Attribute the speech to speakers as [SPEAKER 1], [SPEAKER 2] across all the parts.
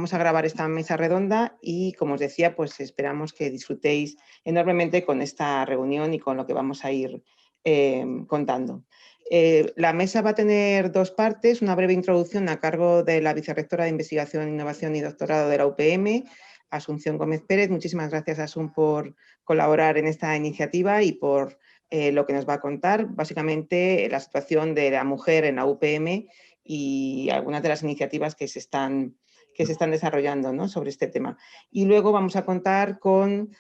[SPEAKER 1] vamos a grabar esta mesa redonda y, como os decía, pues esperamos que disfrutéis enormemente con esta reunión y con lo que vamos a ir contando. La mesa va a tener dos partes, una breve introducción a cargo de la vicerrectora de Investigación, Innovación y Doctorado de la UPM, Asunción Gómez Pérez. Muchísimas gracias, Asun, por colaborar en esta iniciativa y por lo que nos va a contar, básicamente la situación de la mujer en la UPM y algunas de las iniciativas que se están desarrollando, ¿no?, sobre este tema. Y luego vamos a contar con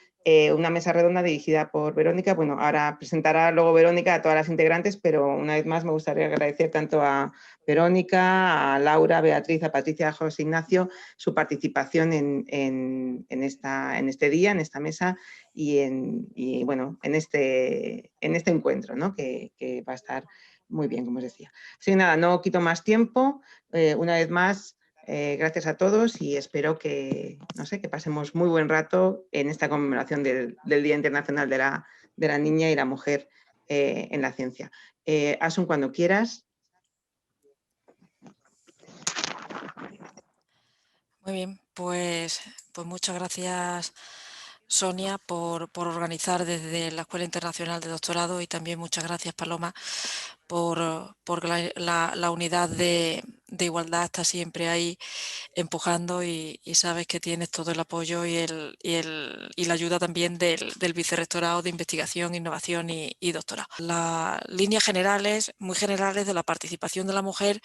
[SPEAKER 1] una mesa redonda dirigida por Verónica. Bueno, ahora presentará luego Verónica a todas las integrantes, pero una vez más me gustaría agradecer tanto a Verónica, a Laura, a Beatriz, a Patricia, a José Ignacio, su participación en este día, en esta mesa y bueno, en este encuentro, ¿no?, que va a estar muy bien, como os decía. Así que nada, no quito más tiempo. Una vez más, gracias a todos y espero que, no sé, que pasemos muy buen rato en esta conmemoración del Día Internacional de la Niña y la Mujer en la Ciencia. Asun, cuando quieras.
[SPEAKER 2] Muy bien, pues muchas gracias, Sonia, por organizar desde la Escuela Internacional de Doctorado, y también muchas gracias, Paloma, por la unidad de igualdad está siempre ahí empujando, y sabes que tienes todo el apoyo y la ayuda también del Vicerrectorado de Investigación, Innovación y Doctorado. Las líneas generales, muy generales, de la participación de la mujer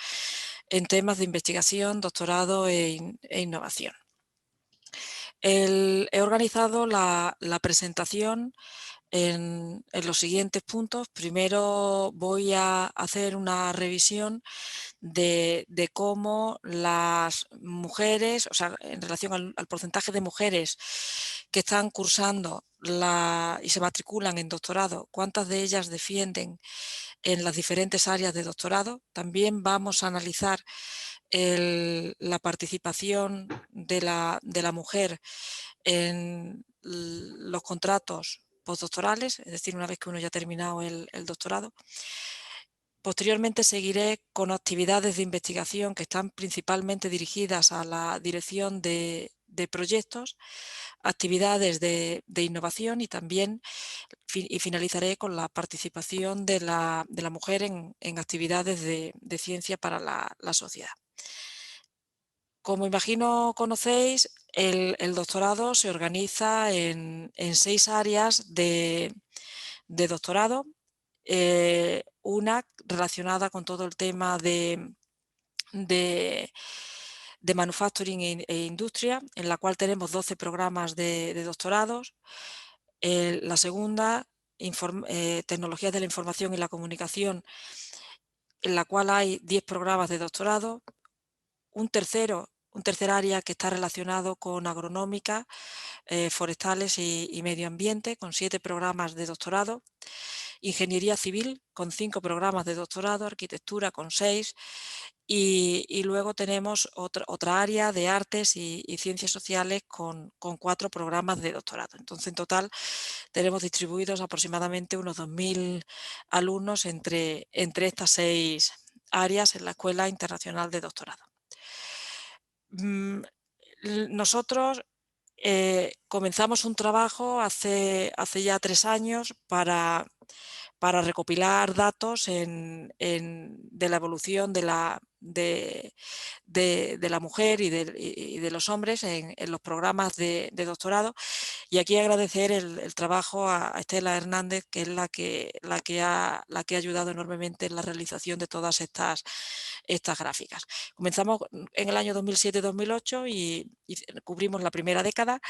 [SPEAKER 2] en temas de investigación, doctorado e innovación. He organizado la presentación en los siguientes puntos. Primero voy a hacer una revisión de cómo las mujeres, o sea, en relación al porcentaje de mujeres que están cursando y se matriculan en doctorado, cuántas de ellas defienden en las diferentes áreas de doctorado. También vamos a analizar la participación de la mujer en los contratos postdoctorales, es decir, una vez que uno ya ha terminado el doctorado. Posteriormente seguiré con actividades de investigación que están principalmente dirigidas a la dirección de proyectos, actividades de innovación, y también finalizaré con la participación de la mujer en actividades de ciencia para la sociedad. Como imagino conocéis, el doctorado se organiza en 6 áreas de doctorado. Una relacionada con todo el tema de manufacturing e industria, en la cual tenemos 12 programas de doctorados. La segunda, tecnologías de la información y la comunicación, en la cual hay 10 programas de doctorado. Un tercer área que está relacionado con agronómica, forestales y medio ambiente, con 7 programas de doctorado. Ingeniería civil, con 5 programas de doctorado. Arquitectura, con 6. Y luego tenemos otra área de artes y ciencias sociales con 4 programas de doctorado. Entonces, en total, tenemos distribuidos aproximadamente unos 2000 alumnos entre estas 6 áreas en la Escuela Internacional de Doctorado. Nosotros comenzamos un trabajo hace ya 3 años para recopilar datos de la evolución de la mujer y de los hombres en los programas de doctorado. Y aquí agradecer el trabajo a Estela Hernández, que es la que ha ayudado enormemente en la realización de todas estas gráficas. Comenzamos en el año 2007-2008 y cubrimos la primera década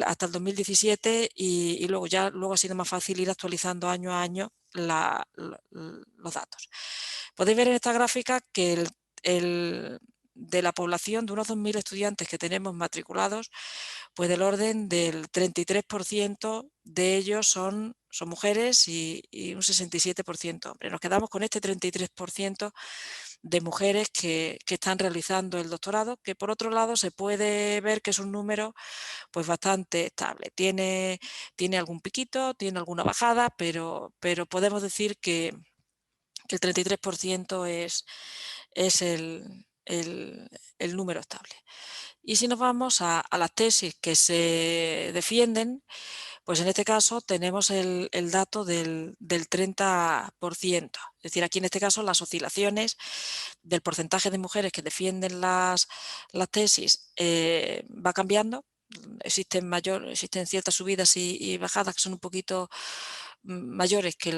[SPEAKER 2] hasta el 2017, y luego ha sido más fácil ir actualizando año a año los datos. Podéis ver en esta gráfica que de la población, de unos 2000 estudiantes que tenemos matriculados, pues del orden del 33% de ellos son mujeres y un 67% hombres. Nos quedamos con este 33% de mujeres que están realizando el doctorado, que por otro lado se puede ver que es un número pues bastante estable. Tiene algún piquito, tiene alguna bajada, pero podemos decir que el 33% es el número estable. Y si nos vamos a las tesis que se defienden, pues en este caso tenemos el dato del 30%. Es decir, aquí en este caso las oscilaciones del porcentaje de mujeres que defienden las tesis va cambiando. Existen ciertas subidas y bajadas que son un poquito mayores que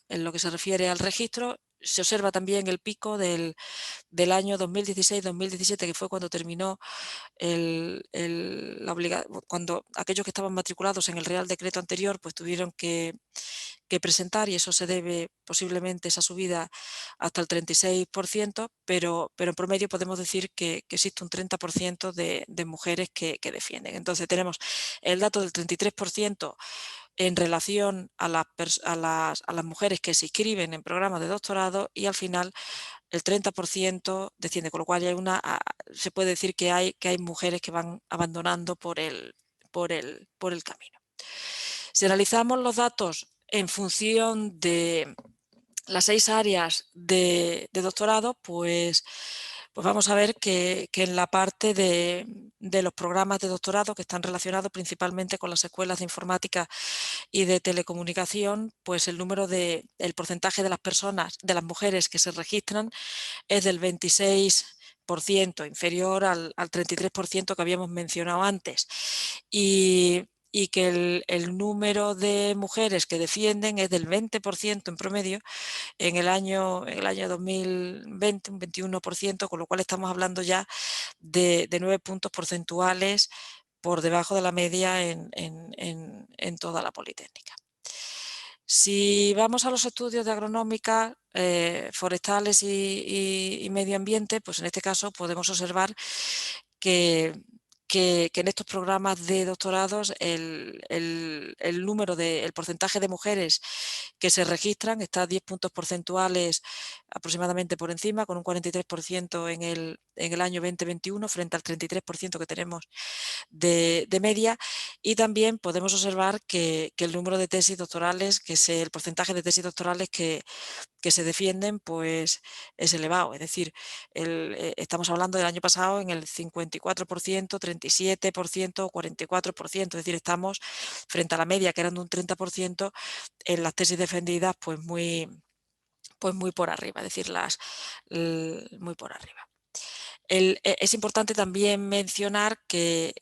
[SPEAKER 2] en lo que se refiere al registro. Se observa también el pico del año 2016-2017, que fue cuando terminó cuando aquellos que estaban matriculados en el Real Decreto anterior pues tuvieron que presentar, y eso se debe posiblemente esa subida hasta el 36%, pero en promedio podemos decir que existe un 30% de mujeres que defienden. Entonces tenemos el dato del 33% en relación a las mujeres que se inscriben en programas de doctorado, y al final el 30% desciende, con lo cual se puede decir que hay mujeres que van abandonando por el camino. Si analizamos los datos en función de las 6 áreas de doctorado, pues vamos a ver que en la parte de los programas de doctorado, que están relacionados principalmente con las escuelas de informática y de telecomunicación, pues el porcentaje de las personas, de las mujeres que se registran, es del 26%, inferior al 33% que habíamos mencionado antes. Y que el número de mujeres que defienden es del 20% en promedio en el año 2020, un 21%, con lo cual estamos hablando ya de 9 puntos porcentuales por debajo de la media en toda la Politécnica. Si vamos a los estudios de agronómica, forestales y medio ambiente, pues en este caso podemos observar que en estos programas de doctorados el porcentaje de mujeres que se registran está 10 puntos porcentuales aproximadamente por encima, con un 43% en el año 2021 frente al 33% que tenemos de media. Y también podemos observar que el número de tesis doctorales, el porcentaje de tesis doctorales que se defienden, pues es elevado. Es decir, estamos hablando del año pasado en el 54%, 37%, 44%. Es decir, estamos frente a la media, que eran de un 30%, en las tesis defendidas, pues muy por arriba, es decir, muy por arriba. Es importante también mencionar que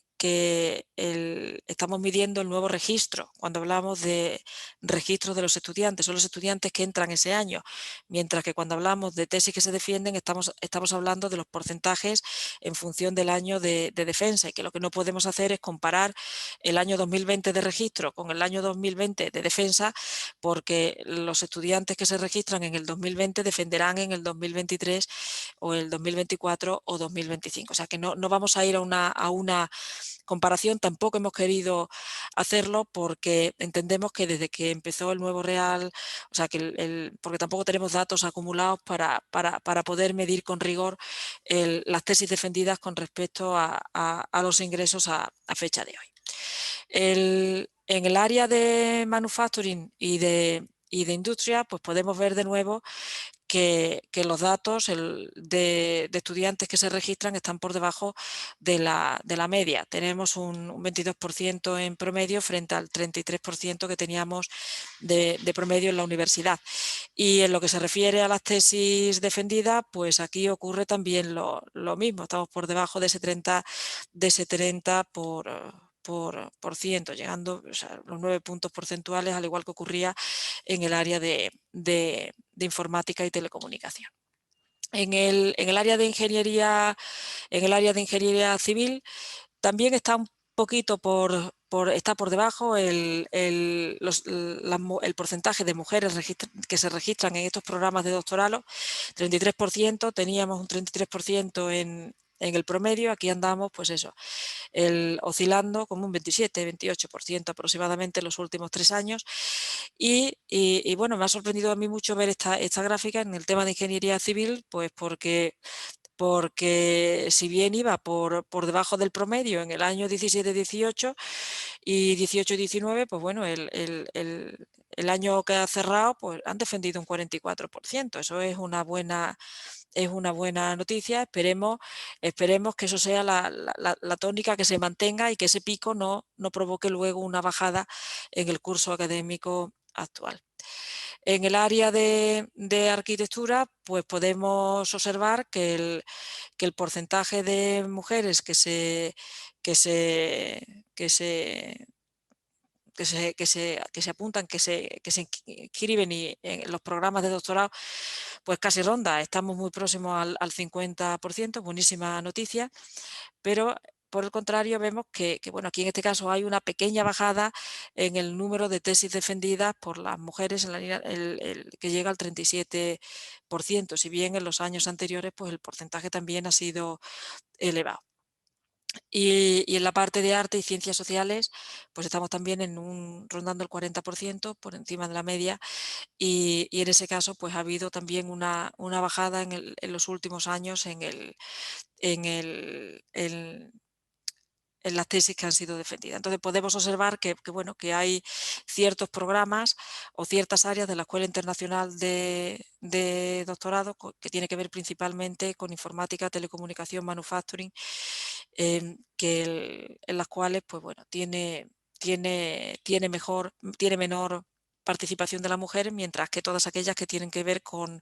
[SPEAKER 2] estamos midiendo el nuevo registro. Cuando hablamos de registro de los estudiantes, son los estudiantes que entran ese año, mientras que cuando hablamos de tesis que se defienden, estamos hablando de los porcentajes en función del año de defensa, y que lo que no podemos hacer es comparar el año 2020 de registro con el año 2020 de defensa, porque los estudiantes que se registran en el 2020 defenderán en el 2023 o el 2024 o 2025. O sea que no vamos a ir a una comparación. Tampoco hemos querido hacerlo porque entendemos que desde que empezó el nuevo Real, o sea que porque tampoco tenemos datos acumulados para poder medir con rigor las tesis defendidas con respecto a los ingresos a fecha de hoy. En el área de manufacturing y de industria, pues podemos ver de nuevo que los datos de estudiantes que se registran están por debajo de la media. Tenemos un 22% en promedio frente al 33% que teníamos de promedio en la universidad. Y en lo que se refiere a las tesis defendidas, pues aquí ocurre también lo mismo. Estamos por debajo de ese 30 por ciento, llegando a los 9 puntos porcentuales, al igual que ocurría en el área de informática y telecomunicación. En el área de ingeniería civil también está un poquito está por debajo el porcentaje de mujeres que se registran en estos programas de doctorado, 33%, teníamos un 33% en el promedio. Aquí andamos, pues eso, oscilando como un 27-28% aproximadamente en los últimos 3 años. Y bueno, me ha sorprendido a mí mucho ver esta gráfica en el tema de ingeniería civil, pues porque si bien iba por debajo del promedio en el año 17-18 y 18-19, pues bueno, el año que ha cerrado, pues han defendido un 44%. Eso es una buena noticia. Esperemos que eso sea la tónica que se mantenga y que ese pico no provoque luego una bajada en el curso académico actual. En el área de arquitectura, pues podemos observar que el porcentaje de mujeres que se apuntan, que se inscriben en los programas de doctorado, pues casi ronda, estamos muy próximos al 50%, buenísima noticia, pero por el contrario vemos bueno, aquí en este caso hay una pequeña bajada en el número de tesis defendidas por las mujeres en la línea, que llega al 37%, si bien en los años anteriores pues el porcentaje también ha sido elevado. Y en la parte de arte y ciencias sociales, pues estamos también rondando el 40%, por encima de la media, y en ese caso pues ha habido también una bajada en los últimos años en el, en las tesis que han sido defendidas. Entonces podemos observar bueno, que hay ciertos programas o ciertas áreas de la Escuela Internacional de Doctorado que tiene que ver principalmente con informática, telecomunicación, manufacturing, en las cuales pues bueno, tiene menor participación de las mujeres, mientras que todas aquellas que tienen que ver con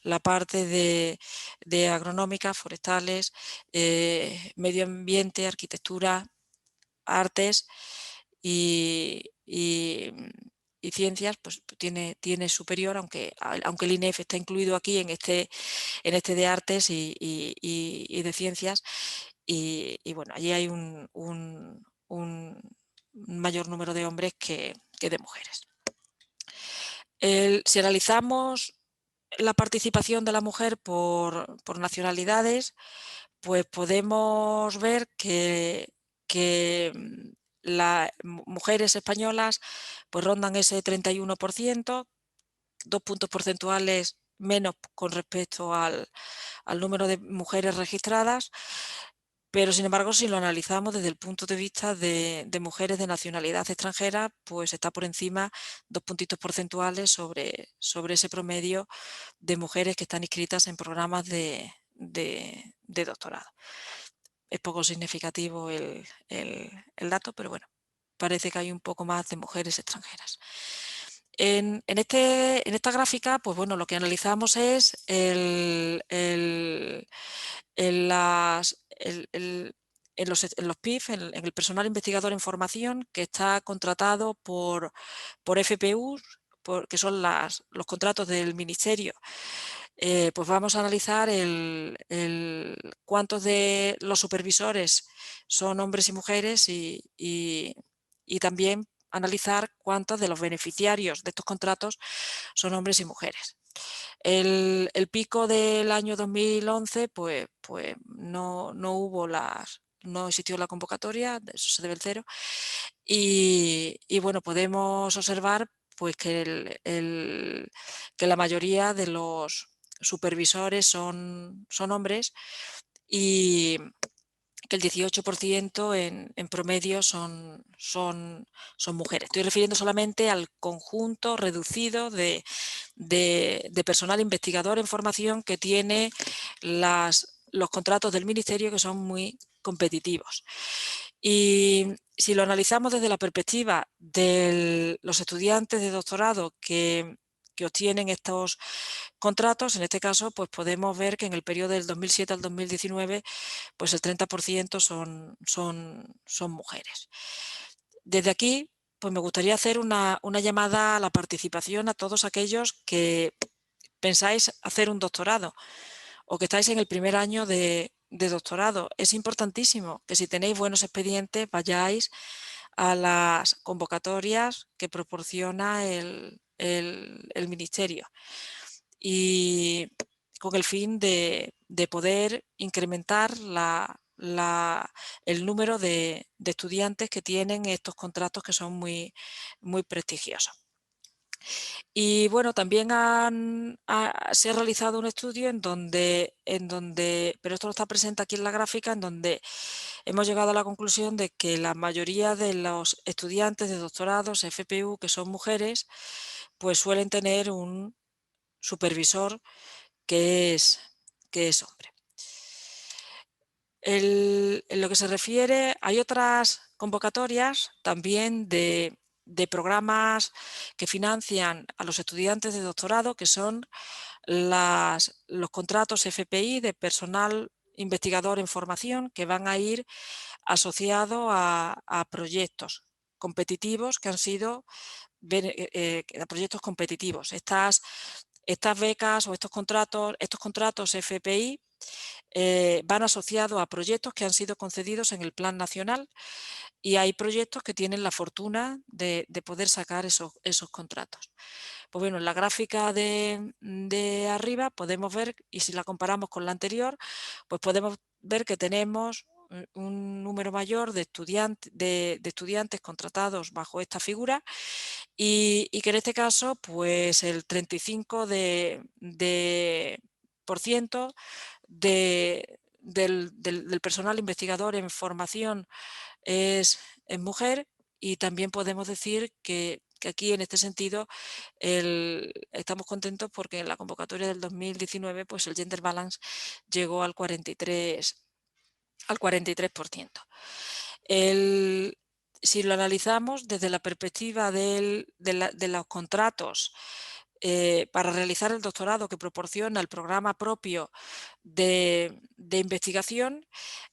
[SPEAKER 2] la parte de agronómica, forestales, medio ambiente, arquitectura, artes y ciencias, pues tiene superior, aunque el INEF está incluido aquí en este de artes y de ciencias, y bueno, allí hay un mayor número de hombres que de mujeres. Si analizamos la participación de la mujer por nacionalidades, pues podemos ver que las mujeres españolas pues rondan ese 31%, 2 puntos porcentuales menos con respecto al número de mujeres registradas, pero sin embargo, si lo analizamos desde el punto de vista de mujeres de nacionalidad extranjera, pues está por encima 2 puntitos porcentuales sobre ese promedio de mujeres que están inscritas en programas de doctorado. Es poco significativo el dato, pero bueno, parece que hay un poco más de mujeres extranjeras. En esta gráfica, pues bueno, lo que analizamos es en los PIF, en el personal investigador en formación que está contratado por FPU, que son los contratos del ministerio. Pues vamos a analizar cuántos de los supervisores son hombres y mujeres y también analizar cuántos de los beneficiarios de estos contratos son hombres y mujeres. El pico del año 2011, pues no existió la convocatoria, eso se debe al cero, y bueno, podemos observar pues que la mayoría de los supervisores son hombres y que el 18% en promedio son mujeres. Estoy refiriendo solamente al conjunto reducido de personal investigador en formación que tiene los contratos del ministerio, que son muy competitivos. Y si lo analizamos desde la perspectiva de los estudiantes de doctorado que obtienen estos contratos, en este caso, pues podemos ver que en el periodo del 2007 al 2019, pues el 30% son mujeres. Desde aquí, pues me gustaría hacer una llamada a la participación a todos aquellos que pensáis hacer un doctorado o que estáis en el primer año de doctorado. Es importantísimo que si tenéis buenos expedientes vayáis a las convocatorias que proporciona el ministerio y con el fin de poder incrementar el número de estudiantes que tienen estos contratos que son muy, muy prestigiosos. Y bueno, también se ha realizado un estudio en donde, pero esto no está presente aquí en la gráfica, en donde hemos llegado a la conclusión de que la mayoría de los estudiantes de doctorados FPU que son mujeres, pues suelen tener un supervisor que es, que es hombre. En lo que se refiere, hay otras convocatorias también de programas que financian a los estudiantes de doctorado, que son los contratos FPI de personal investigador en formación, que van a ir asociados a proyectos competitivos que han sido a proyectos competitivos. Estas becas o estos contratos FPI van asociados a proyectos que han sido concedidos en el Plan Nacional, y hay proyectos que tienen la fortuna de poder sacar esos contratos. Pues bueno, en la gráfica de arriba podemos ver, y si la comparamos con la anterior, pues podemos ver que tenemos un número mayor de estudiantes contratados bajo esta figura, y que en este caso pues el 35 por ciento del personal investigador en formación es mujer, y también podemos decir que aquí en este sentido estamos contentos porque en la convocatoria del 2019 pues el gender balance llegó al 43%. Si lo analizamos desde la perspectiva de los contratos para realizar el doctorado que proporciona el programa propio de investigación,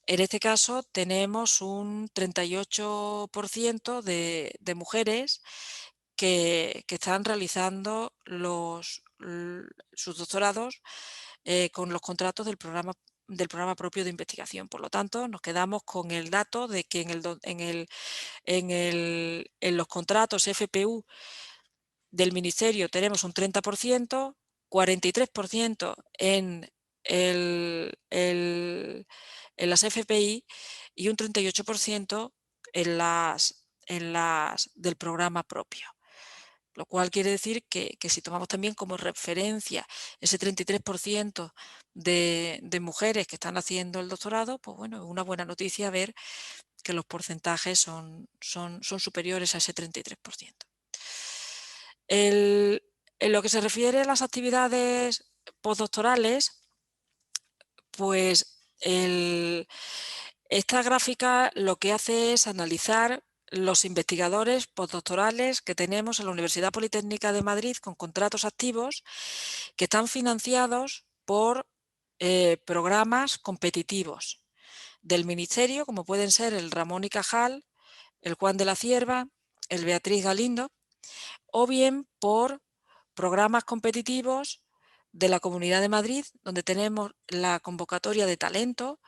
[SPEAKER 2] en este caso tenemos un 38% de mujeres que están realizando sus doctorados con los contratos del programa propio de investigación. Por lo tanto, nos quedamos con el dato de que en los contratos FPU del Ministerio tenemos un 30%, 43% en las FPI y un 38% en las del programa propio. Lo cual quiere decir que si tomamos también como referencia ese 33% de mujeres que están haciendo el doctorado, pues bueno, es una buena noticia ver que los porcentajes son superiores a ese 33%. En lo que se refiere a las actividades postdoctorales, pues esta gráfica lo que hace es analizar los investigadores postdoctorales que tenemos en la Universidad Politécnica de Madrid con contratos activos que están financiados por programas competitivos del Ministerio, como pueden ser el Ramón y Cajal, el Juan de la Cierva, el Beatriz Galindo, o bien por programas competitivos de la Comunidad de Madrid, donde tenemos la convocatoria de talento,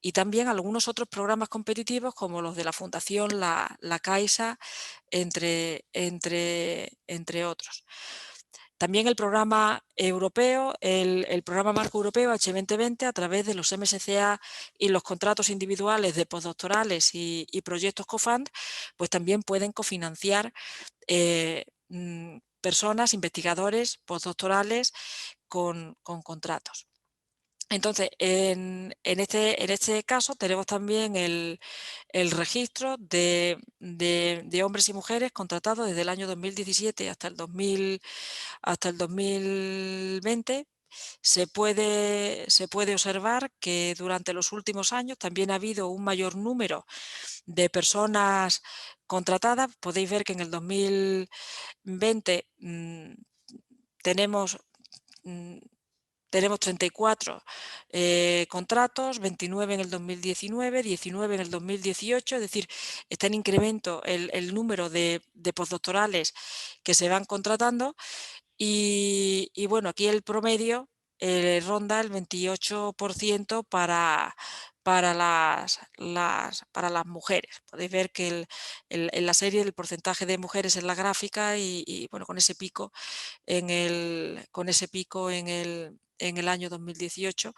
[SPEAKER 2] y también algunos otros programas competitivos como los de la Fundación La Caixa, entre otros. También el programa europeo, el programa marco europeo H2020, a través de los MSCA y los contratos individuales de postdoctorales y proyectos CoFund, pues también pueden cofinanciar personas, investigadores postdoctorales con contratos. Entonces, en este caso tenemos también el registro de hombres y mujeres contratados desde el año 2017 hasta el 2020. Se puede observar que durante los últimos años también ha habido un mayor número de personas contratadas. Podéis ver que en el 2020 tenemos 34 contratos, 29 en el 2019, 19 en el 2018, es decir, está en incremento el número de postdoctorales que se van contratando, y bueno, aquí el promedio ronda el 28% para las mujeres. Podéis ver que en la serie el porcentaje de mujeres en la gráfica, y bueno, con ese pico en el año 2018,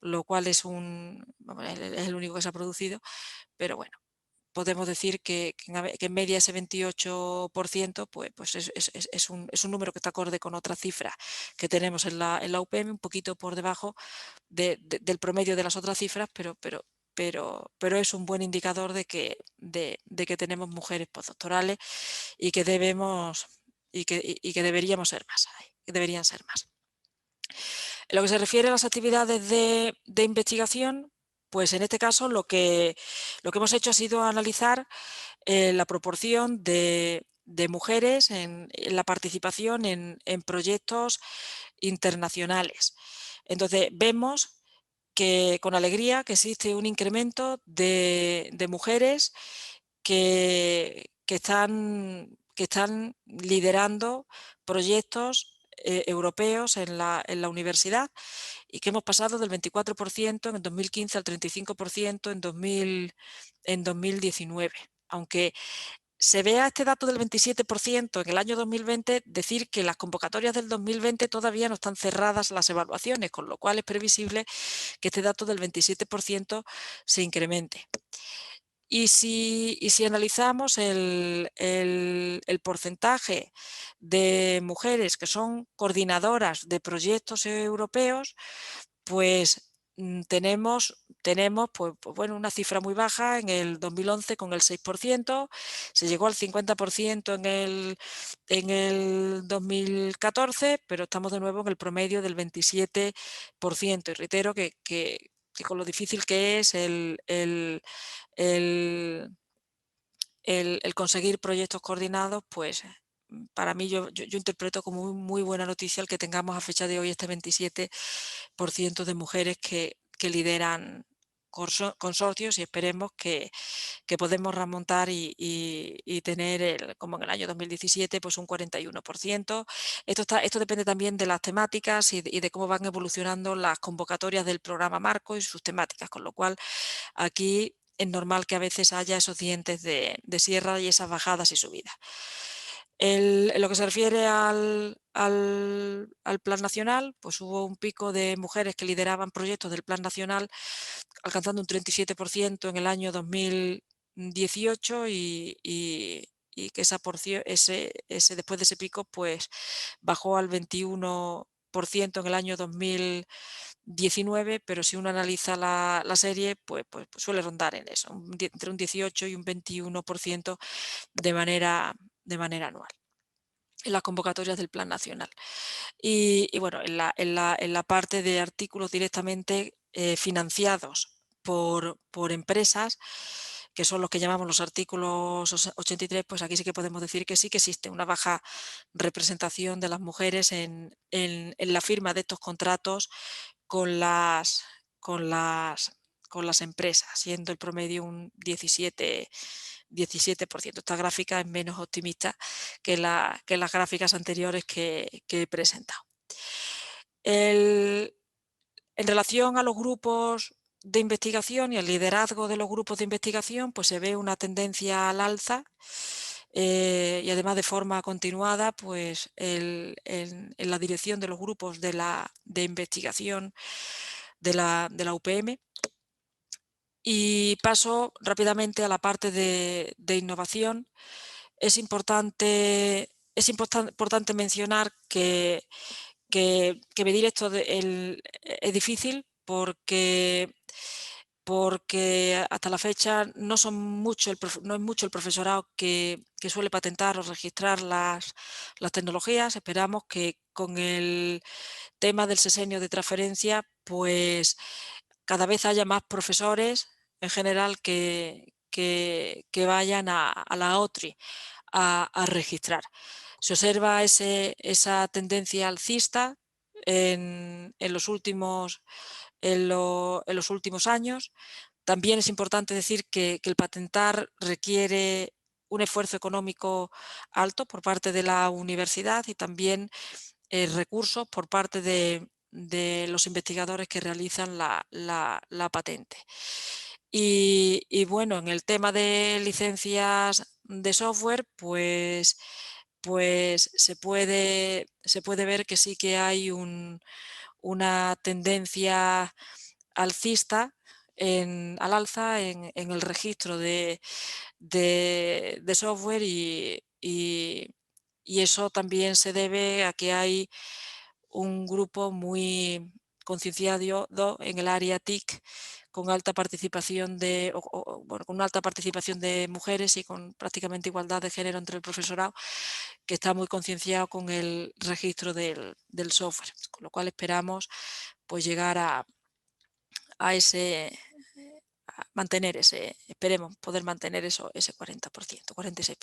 [SPEAKER 2] lo cual es el único que se ha producido, pero bueno, podemos decir que en media ese 28% pues es un número que está acorde con otra cifra que tenemos en la UPM, un poquito por debajo del promedio de las otras cifras, pero pero es un buen indicador de que tenemos mujeres postdoctorales y que debemos y que deberíamos ser más, que deberían ser más. En lo que se refiere a las actividades de investigación, pues en este caso lo que hemos hecho ha sido analizar la proporción de mujeres en la participación en proyectos internacionales. Entonces, vemos que con alegría que existe un incremento de mujeres que están liderando proyectos europeos en la universidad y que hemos pasado del 24% en el 2015 al 35% en 2019. Aunque se vea este dato del 27% en el año 2020, decir que las convocatorias del 2020 todavía no están cerradas las evaluaciones, con lo cual es previsible que este dato del 27% se incremente. Y si analizamos el porcentaje de mujeres que son coordinadoras de proyectos europeos, pues tenemos pues, bueno, una cifra muy baja en el 2011 con el 6%, se llegó al 50% en el 2014, pero estamos de nuevo en el promedio del 27%. Y reitero que con lo difícil que es el conseguir proyectos coordinados, pues para mí yo interpreto como muy buena noticia el que tengamos a fecha de hoy este 27% de mujeres que lideran consorcios y esperemos que podemos remontar y tener, como en el año 2017, pues un 41%. Esto depende también de las temáticas y de cómo van evolucionando las convocatorias del programa Marco y sus temáticas, con lo cual aquí es normal que a veces haya esos dientes de sierra y esas bajadas y subidas. En lo que se refiere al Plan Nacional, pues hubo un pico de mujeres que lideraban proyectos del Plan Nacional, alcanzando un 37% en el año 2018 y que esa porción, después de ese pico, pues bajó al 21% en el año 2019, pero si uno analiza la serie, pues suele rondar en eso, entre un 18 y un 21% de manera anual en las convocatorias del Plan Nacional. Y bueno, en la parte de artículos directamente financiados por empresas, que son los que llamamos los artículos 83, pues aquí sí que podemos decir que sí que existe una baja representación de las mujeres en la firma de estos contratos con las, con las, con las empresas, siendo el promedio un 17%. Esta gráfica es menos optimista que las gráficas anteriores que he presentado. En relación a los grupos de investigación y al liderazgo de los grupos de investigación, pues se ve una tendencia al alza y además de forma continuada, pues en la dirección de los grupos de investigación de la UPM. Y paso rápidamente a la parte de innovación. Es importante mencionar que medir esto es difícil porque hasta la fecha no es mucho el profesorado que suele patentar o registrar las tecnologías. Esperamos que con el tema del sesenio de transferencia, pues cada vez haya más profesores en general que vayan a la OTRI a registrar. Se observa esa tendencia alcista en los últimos años. También es importante decir que el patentar requiere un esfuerzo económico alto por parte de la universidad y también recursos por parte de los investigadores que realizan la patente. Y bueno, en el tema de licencias de software, pues se puede ver que sí que hay una tendencia alcista al alza en el registro de software y eso también se debe a que hay un grupo muy concienciado en el área TIC con alta participación bueno, con una alta participación de mujeres y con prácticamente igualdad de género entre el profesorado, que está muy concienciado con el registro del software, con lo cual esperamos pues llegar a mantener esperemos poder mantener ese 40%, 46%.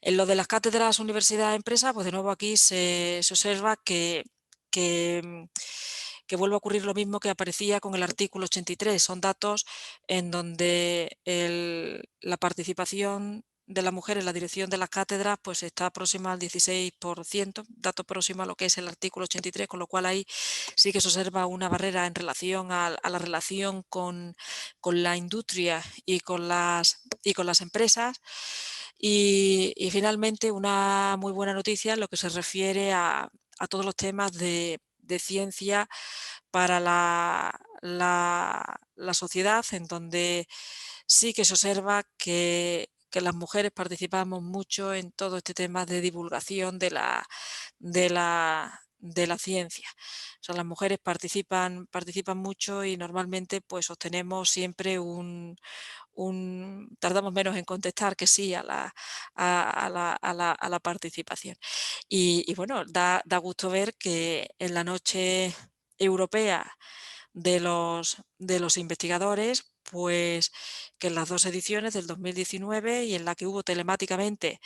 [SPEAKER 2] En lo de las cátedras, universidad, empresa, pues de nuevo aquí se observa que, mm, que vuelve a ocurrir lo mismo que aparecía con el artículo 83. Son datos en donde la participación de la mujer en la dirección de las cátedras pues está próxima al 16%, dato próximo a lo que es el artículo 83, con lo cual ahí sí que se observa una barrera en relación a la relación con la industria y con las empresas. Y finalmente, una muy buena noticia en lo que se refiere a todos los temas de ciencia para la sociedad, en donde sí que se observa que las mujeres participamos mucho en todo este tema de divulgación de la ciencia. O sea, las mujeres participan mucho y normalmente pues obtenemos siempre tardamos menos en contestar que sí a la participación. Y bueno, da gusto ver que en la noche europea de los investigadores, pues que en las 2 ediciones del 2019 y en la que hubo telemáticamente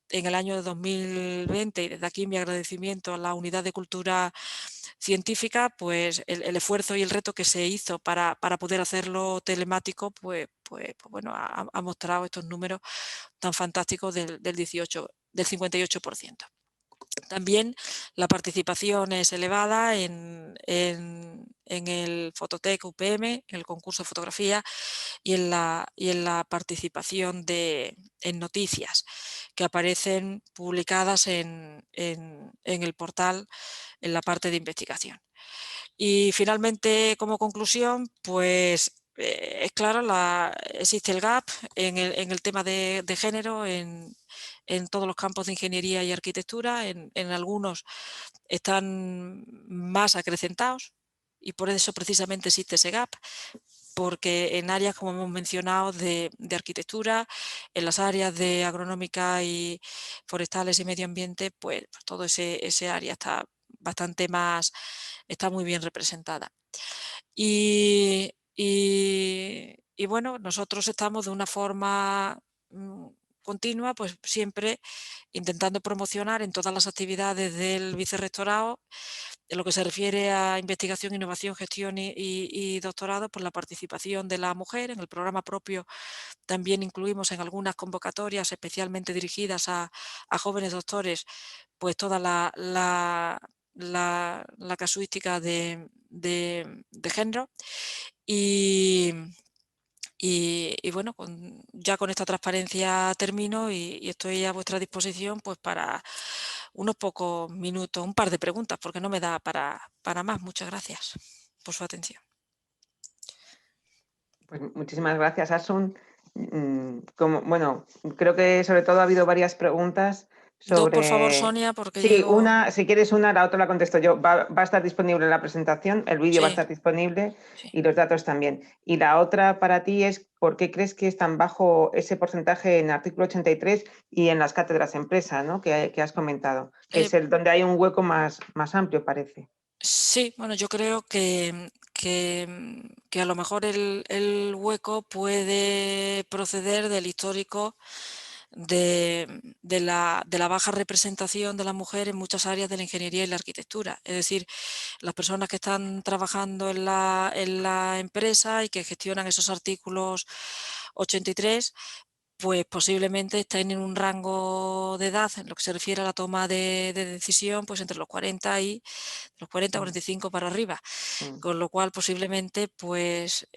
[SPEAKER 2] en el año de 2020, y desde aquí mi agradecimiento a la Unidad de Cultura Científica, pues el esfuerzo y el reto que se hizo para poder hacerlo telemático, pues bueno, ha mostrado estos números tan fantásticos del 58%. También la participación es elevada en el Fototec UPM, en el concurso de fotografía y en la participación en noticias que aparecen publicadas en el portal en la parte de investigación. Y finalmente, como conclusión, pues es claro, existe el gap en el tema de género en todos los campos de ingeniería y arquitectura. En algunos están más acrecentados y por eso precisamente existe ese gap, porque en áreas, como hemos mencionado, de arquitectura, en las áreas de agronómica y forestales y medio ambiente, pues todo ese área está muy bien representada. Y bueno, nosotros estamos de una forma continua, pues siempre intentando promocionar en todas las actividades del vicerrectorado, en lo que se refiere a investigación, innovación, gestión y doctorado, pues la participación de la mujer. En el programa propio también incluimos en algunas convocatorias especialmente dirigidas a jóvenes doctores, pues toda la casuística de género. Y bueno, ya con esta transparencia termino y estoy a vuestra disposición pues para unos pocos minutos, un par de preguntas, porque no me da para más. Muchas gracias por su atención.
[SPEAKER 1] Pues muchísimas gracias, Asun. Bueno, creo que sobre todo ha habido varias preguntas
[SPEAKER 2] Dos, por favor,
[SPEAKER 1] sobre...
[SPEAKER 2] Sonia, porque
[SPEAKER 1] Sí,
[SPEAKER 2] llego...
[SPEAKER 1] si quieres una, la otra la contesto yo. Va a estar disponible la presentación, el vídeo va a
[SPEAKER 2] Sí,
[SPEAKER 1] estar disponible
[SPEAKER 2] sí.
[SPEAKER 1] y los datos también. Y la otra para ti es ¿por qué crees que es tan bajo ese porcentaje en el artículo 83 y en las cátedras empresa, ¿no? que has comentado? Que
[SPEAKER 2] Eh,
[SPEAKER 1] es donde hay un hueco más amplio, parece.
[SPEAKER 2] Sí, bueno, yo creo que a lo mejor el hueco puede proceder del histórico de la baja representación de la mujer en muchas áreas de la ingeniería y la arquitectura. Es decir, las personas que están trabajando en la empresa y que gestionan esos artículos 83, pues posiblemente estén en un rango de edad en lo que se refiere a la toma de decisión, pues entre los 40 y los 40,
[SPEAKER 1] Mm,
[SPEAKER 2] 45 para arriba,
[SPEAKER 1] mm,
[SPEAKER 2] con lo cual posiblemente pues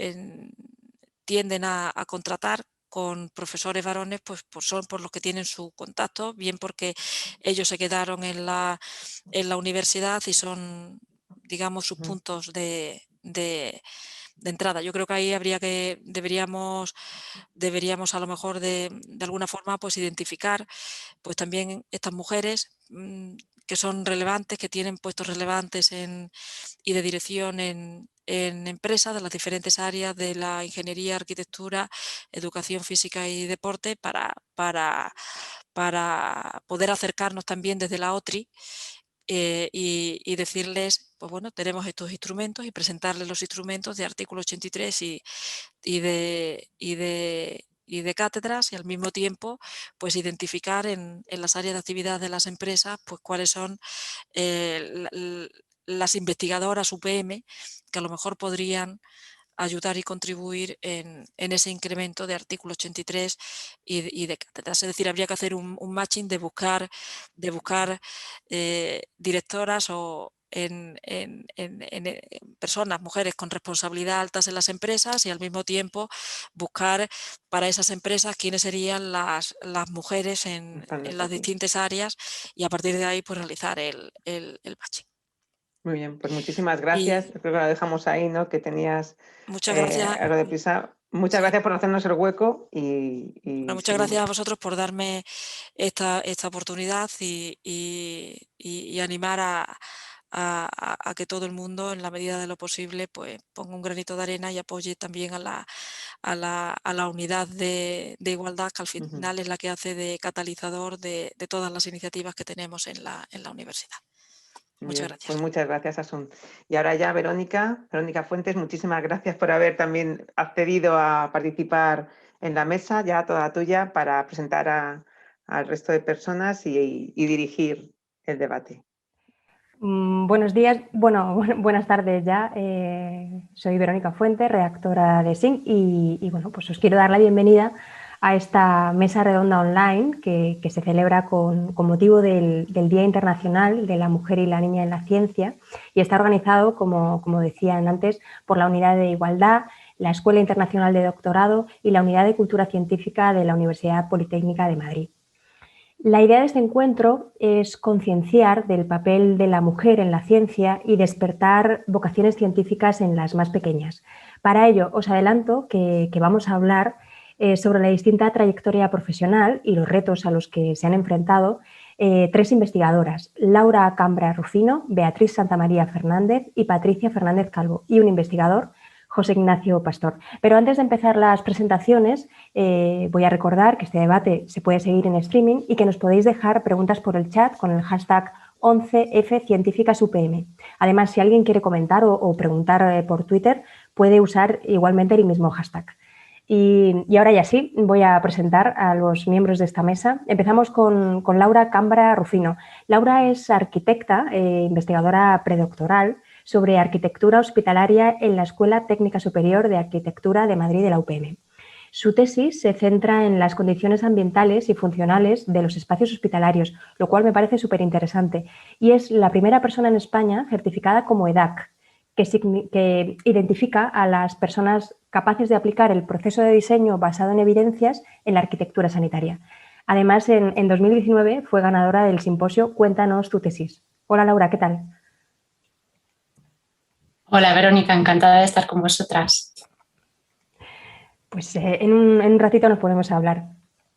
[SPEAKER 2] tienden a contratar con profesores varones, pues son por los que tienen su contacto, bien porque ellos se quedaron en la universidad y son, digamos, sus
[SPEAKER 1] mm,
[SPEAKER 2] puntos de entrada. Yo creo que ahí deberíamos a lo mejor de alguna forma pues identificar pues también estas mujeres que son relevantes, que tienen puestos relevantes y de dirección en empresas de las diferentes áreas de la ingeniería, arquitectura, educación física y deporte para poder acercarnos también desde la OTRI y decirles, pues bueno, tenemos estos instrumentos y presentarles los instrumentos de artículo 83 y de cátedras, y al mismo tiempo pues identificar en las áreas de actividad de las empresas pues cuáles son las investigadoras UPM que a lo mejor podrían ayudar y contribuir en ese incremento de artículo 83 y de cátedras. Es decir, habría que hacer un matching de buscar directoras o en personas, mujeres con responsabilidad altas en las empresas, y al mismo tiempo buscar para esas empresas quiénes serían las mujeres en las distintas áreas, y a partir de ahí pues realizar el matching.
[SPEAKER 1] Muy bien, pues muchísimas gracias.
[SPEAKER 2] Y
[SPEAKER 1] Creo que lo dejamos ahí, ¿no? Que tenías
[SPEAKER 2] muchas gracias.
[SPEAKER 1] algo de prisa. Muchas
[SPEAKER 2] Sí.
[SPEAKER 1] gracias por hacernos el hueco y
[SPEAKER 2] Bueno, muchas
[SPEAKER 1] seguimos.
[SPEAKER 2] gracias a vosotros por darme esta oportunidad y animar a que todo el mundo, en la medida de lo posible, pues ponga un granito de arena y apoye también a la unidad de igualdad, que al final es la que hace de catalizador de todas las iniciativas que tenemos en la universidad. Muchas
[SPEAKER 1] Bien,
[SPEAKER 2] gracias.
[SPEAKER 1] pues muchas gracias, Asun. Y ahora ya, Verónica Fuentes, muchísimas gracias por haber también accedido a participar en la mesa, ya toda tuya, para presentar al resto de personas y dirigir el debate.
[SPEAKER 3] Buenos días, buenas tardes ya. Soy Verónica Fuentes, redactora de SINC, y bueno, pues os quiero dar la bienvenida a esta mesa redonda online que se celebra con motivo del Día Internacional de la Mujer y la Niña en la Ciencia, y está organizado, como decían antes, por la Unidad de Igualdad, la Escuela Internacional de Doctorado y la Unidad de Cultura Científica de la Universidad Politécnica de Madrid. La idea de este encuentro es concienciar del papel de la mujer en la ciencia y despertar vocaciones científicas en las más pequeñas. Para ello, os adelanto que vamos a hablar sobre la distinta trayectoria profesional y los retos a los que se han enfrentado tres investigadoras: Laura Cambra Rufino, Beatriz Santamaría Fernández y Patricia Fernández Calvo, y un investigador, José Ignacio Pastor. Pero antes de empezar las presentaciones, voy a recordar que este debate se puede seguir en streaming y que nos podéis dejar preguntas por el chat con el hashtag 11FCientíficasUPM. Además, si alguien quiere comentar o preguntar por Twitter, puede usar igualmente el mismo hashtag. Y ahora ya sí, voy a presentar a los miembros de esta mesa. Empezamos con Laura Cambra Rufino. Laura es arquitecta, investigadora predoctoral sobre arquitectura hospitalaria en la Escuela Técnica Superior de Arquitectura de Madrid de la UPM. Su tesis se centra en las condiciones ambientales y funcionales de los espacios hospitalarios, lo cual me parece súper interesante, y es la primera persona en España certificada como EDAC, que identifica a las personas capaces de aplicar el proceso de diseño basado en evidencias en la arquitectura sanitaria. Además, en 2019 fue ganadora del simposio Cuéntanos tu tesis. Hola Laura, ¿qué tal?
[SPEAKER 4] Hola Verónica, encantada de estar con vosotras.
[SPEAKER 3] Pues en un ratito nos podemos hablar.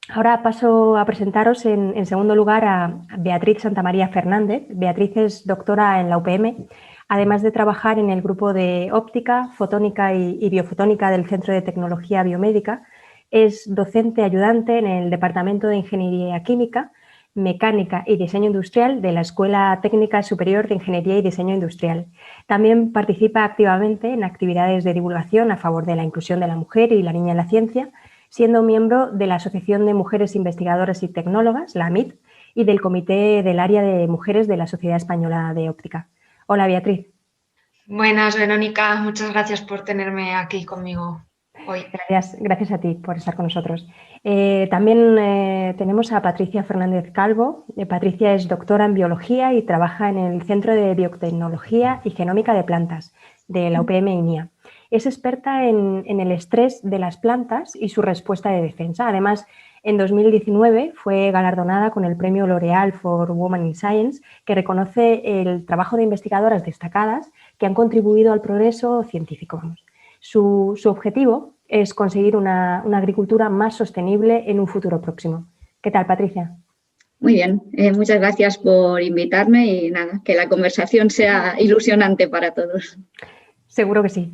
[SPEAKER 3] Ahora paso a presentaros en segundo lugar a Beatriz Santamaría Fernández. Beatriz es doctora en la UPM, además de trabajar en el grupo de óptica, fotónica y biofotónica del Centro de Tecnología Biomédica. Es docente ayudante en el Departamento de Ingeniería Química, Mecánica y Diseño Industrial de la Escuela Técnica Superior de Ingeniería y Diseño Industrial. También participa activamente en actividades de divulgación a favor de la inclusión de la mujer y la niña en la ciencia, siendo miembro de la Asociación de Mujeres Investigadoras y Tecnólogas, la AMIT, y del Comité del Área de Mujeres de la Sociedad Española de Óptica. Hola, Beatriz.
[SPEAKER 5] Buenas, Verónica. Muchas gracias por tenerme aquí conmigo hoy.
[SPEAKER 3] Gracias a ti por estar con nosotros. También tenemos a Patricia Fernández Calvo. Patricia es doctora en biología y trabaja en el Centro de Biotecnología y Genómica de Plantas de la UPM INIA. Es experta en el estrés de las plantas y su respuesta de defensa. Además, en 2019 fue galardonada con el premio L'Oréal for Women in Science, que reconoce el trabajo de investigadoras destacadas que han contribuido al progreso científico. Su objetivo es conseguir una agricultura más sostenible en un futuro próximo. ¿Qué tal, Patricia?
[SPEAKER 6] Muy bien, muchas gracias por invitarme y nada, que la conversación sea ilusionante para todos.
[SPEAKER 3] Seguro que sí.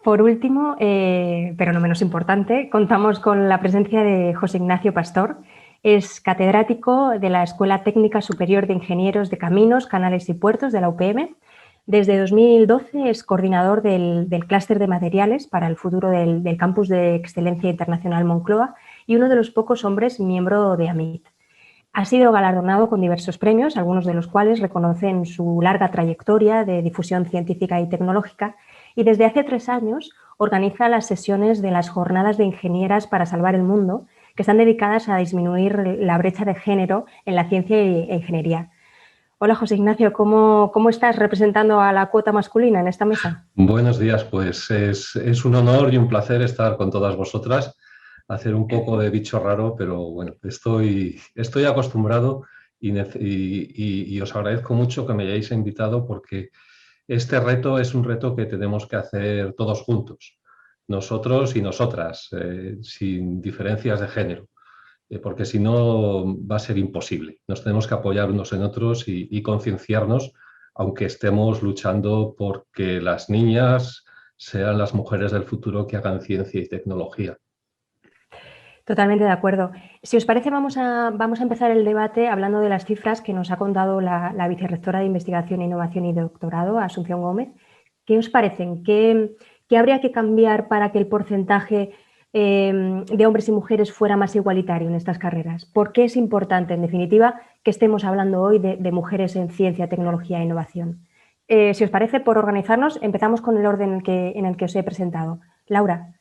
[SPEAKER 3] Por último, pero no menos importante, contamos con la presencia de José Ignacio Pastor. Es catedrático de la Escuela Técnica Superior de Ingenieros de Caminos, Canales y Puertos de la UPM. Desde 2012 es coordinador del clúster de materiales para el futuro del Campus de Excelencia Internacional Moncloa y uno de los pocos hombres miembro de AMIT. Ha sido galardonado con diversos premios, algunos de los cuales reconocen su larga trayectoria de difusión científica y tecnológica, y desde hace 3 años organiza las sesiones de las Jornadas de Ingenieras para Salvar el Mundo, que están dedicadas a disminuir la brecha de género en la ciencia e ingeniería. Hola, José Ignacio, ¿cómo estás representando a la cuota masculina en esta mesa?
[SPEAKER 7] Buenos días, pues es un honor y un placer estar con todas vosotras, hacer un poco de bicho raro, pero bueno, estoy acostumbrado y os agradezco mucho que me hayáis invitado porque este reto es un reto que tenemos que hacer todos juntos, nosotros y nosotras, sin diferencias de género. Porque si no va a ser imposible. Nos tenemos que apoyar unos en otros y concienciarnos, aunque estemos luchando porque las niñas sean las mujeres del futuro que hagan ciencia y tecnología.
[SPEAKER 3] Totalmente de acuerdo. Si os parece, vamos a empezar el debate hablando de las cifras que nos ha contado la vicerrectora de Investigación, Innovación y Doctorado, Asunción Gómez. ¿Qué os parecen? ¿Qué habría que cambiar para que el porcentaje de hombres y mujeres fuera más igualitario en estas carreras? ¿Por qué es importante, en definitiva, que estemos hablando hoy de mujeres en ciencia, tecnología e innovación? Si os parece, por organizarnos, empezamos con el orden en el que os he presentado. Laura.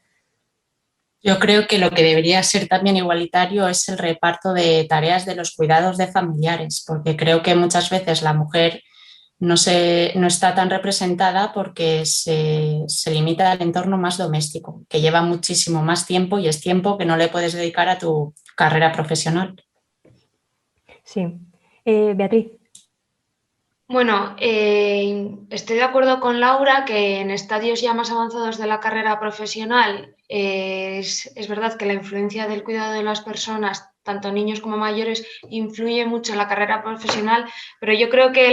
[SPEAKER 4] Yo creo que lo que debería ser también igualitario es el reparto de tareas de los cuidados de familiares, porque creo que muchas veces la mujer no está tan representada porque se limita al entorno más doméstico, que lleva muchísimo más tiempo y es tiempo que no le puedes dedicar a tu carrera profesional.
[SPEAKER 3] Sí. Beatriz.
[SPEAKER 5] Bueno, estoy de acuerdo con Laura que en estadios ya más avanzados de la carrera profesional es verdad que la influencia del cuidado de las personas, tanto niños como mayores, influye mucho en la carrera profesional, pero yo creo que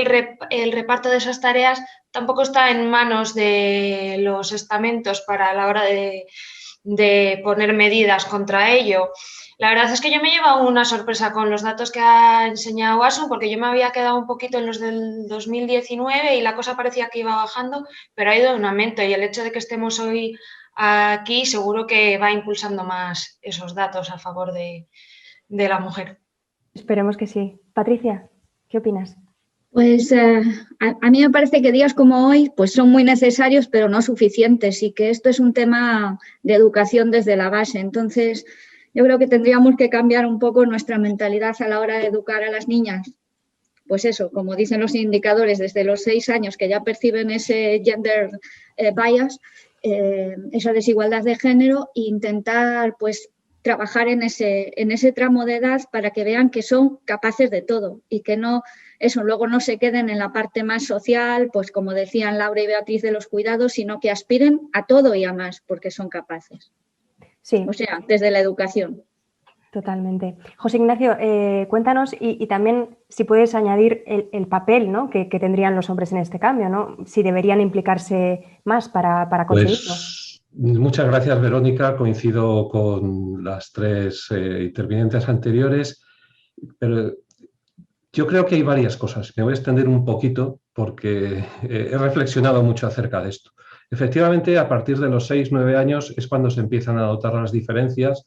[SPEAKER 5] el reparto de esas tareas tampoco está en manos de los estamentos para la hora de poner medidas contra ello. La verdad es que yo me he llevado una sorpresa con los datos que ha enseñado Asun, porque yo me había quedado un poquito en los del 2019 y la cosa parecía que iba bajando, pero ha ido en aumento y el hecho de que estemos hoy aquí seguro que va impulsando más esos datos a favor de la mujer.
[SPEAKER 3] Esperemos que sí. Patricia, ¿qué opinas?
[SPEAKER 6] Pues a mí me parece que días como hoy pues son muy necesarios pero no suficientes y que esto es un tema de educación desde la base. Entonces, yo creo que tendríamos que cambiar un poco nuestra mentalidad a la hora de educar a las niñas. Pues eso, como dicen los indicadores, desde los 6 años que ya perciben ese gender bias, esa desigualdad de género e intentar pues trabajar en ese tramo de edad para que vean que son capaces de todo y que luego no se queden en la parte más social, pues como decían Laura y Beatriz de los cuidados, sino que aspiren a todo y a más porque son capaces.
[SPEAKER 3] Sí.
[SPEAKER 6] O sea, desde la educación.
[SPEAKER 3] Totalmente. José Ignacio, cuéntanos y también si puedes añadir el papel, ¿no?, que tendrían los hombres en este cambio, ¿no? Si deberían implicarse más para conseguirlo.
[SPEAKER 7] Pues, muchas gracias, Verónica. Coincido con las 3 intervinientes anteriores, pero yo creo que hay varias cosas. Me voy a extender un poquito porque he reflexionado mucho acerca de esto. Efectivamente, a partir de los 6-9 años es cuando se empiezan a notar las diferencias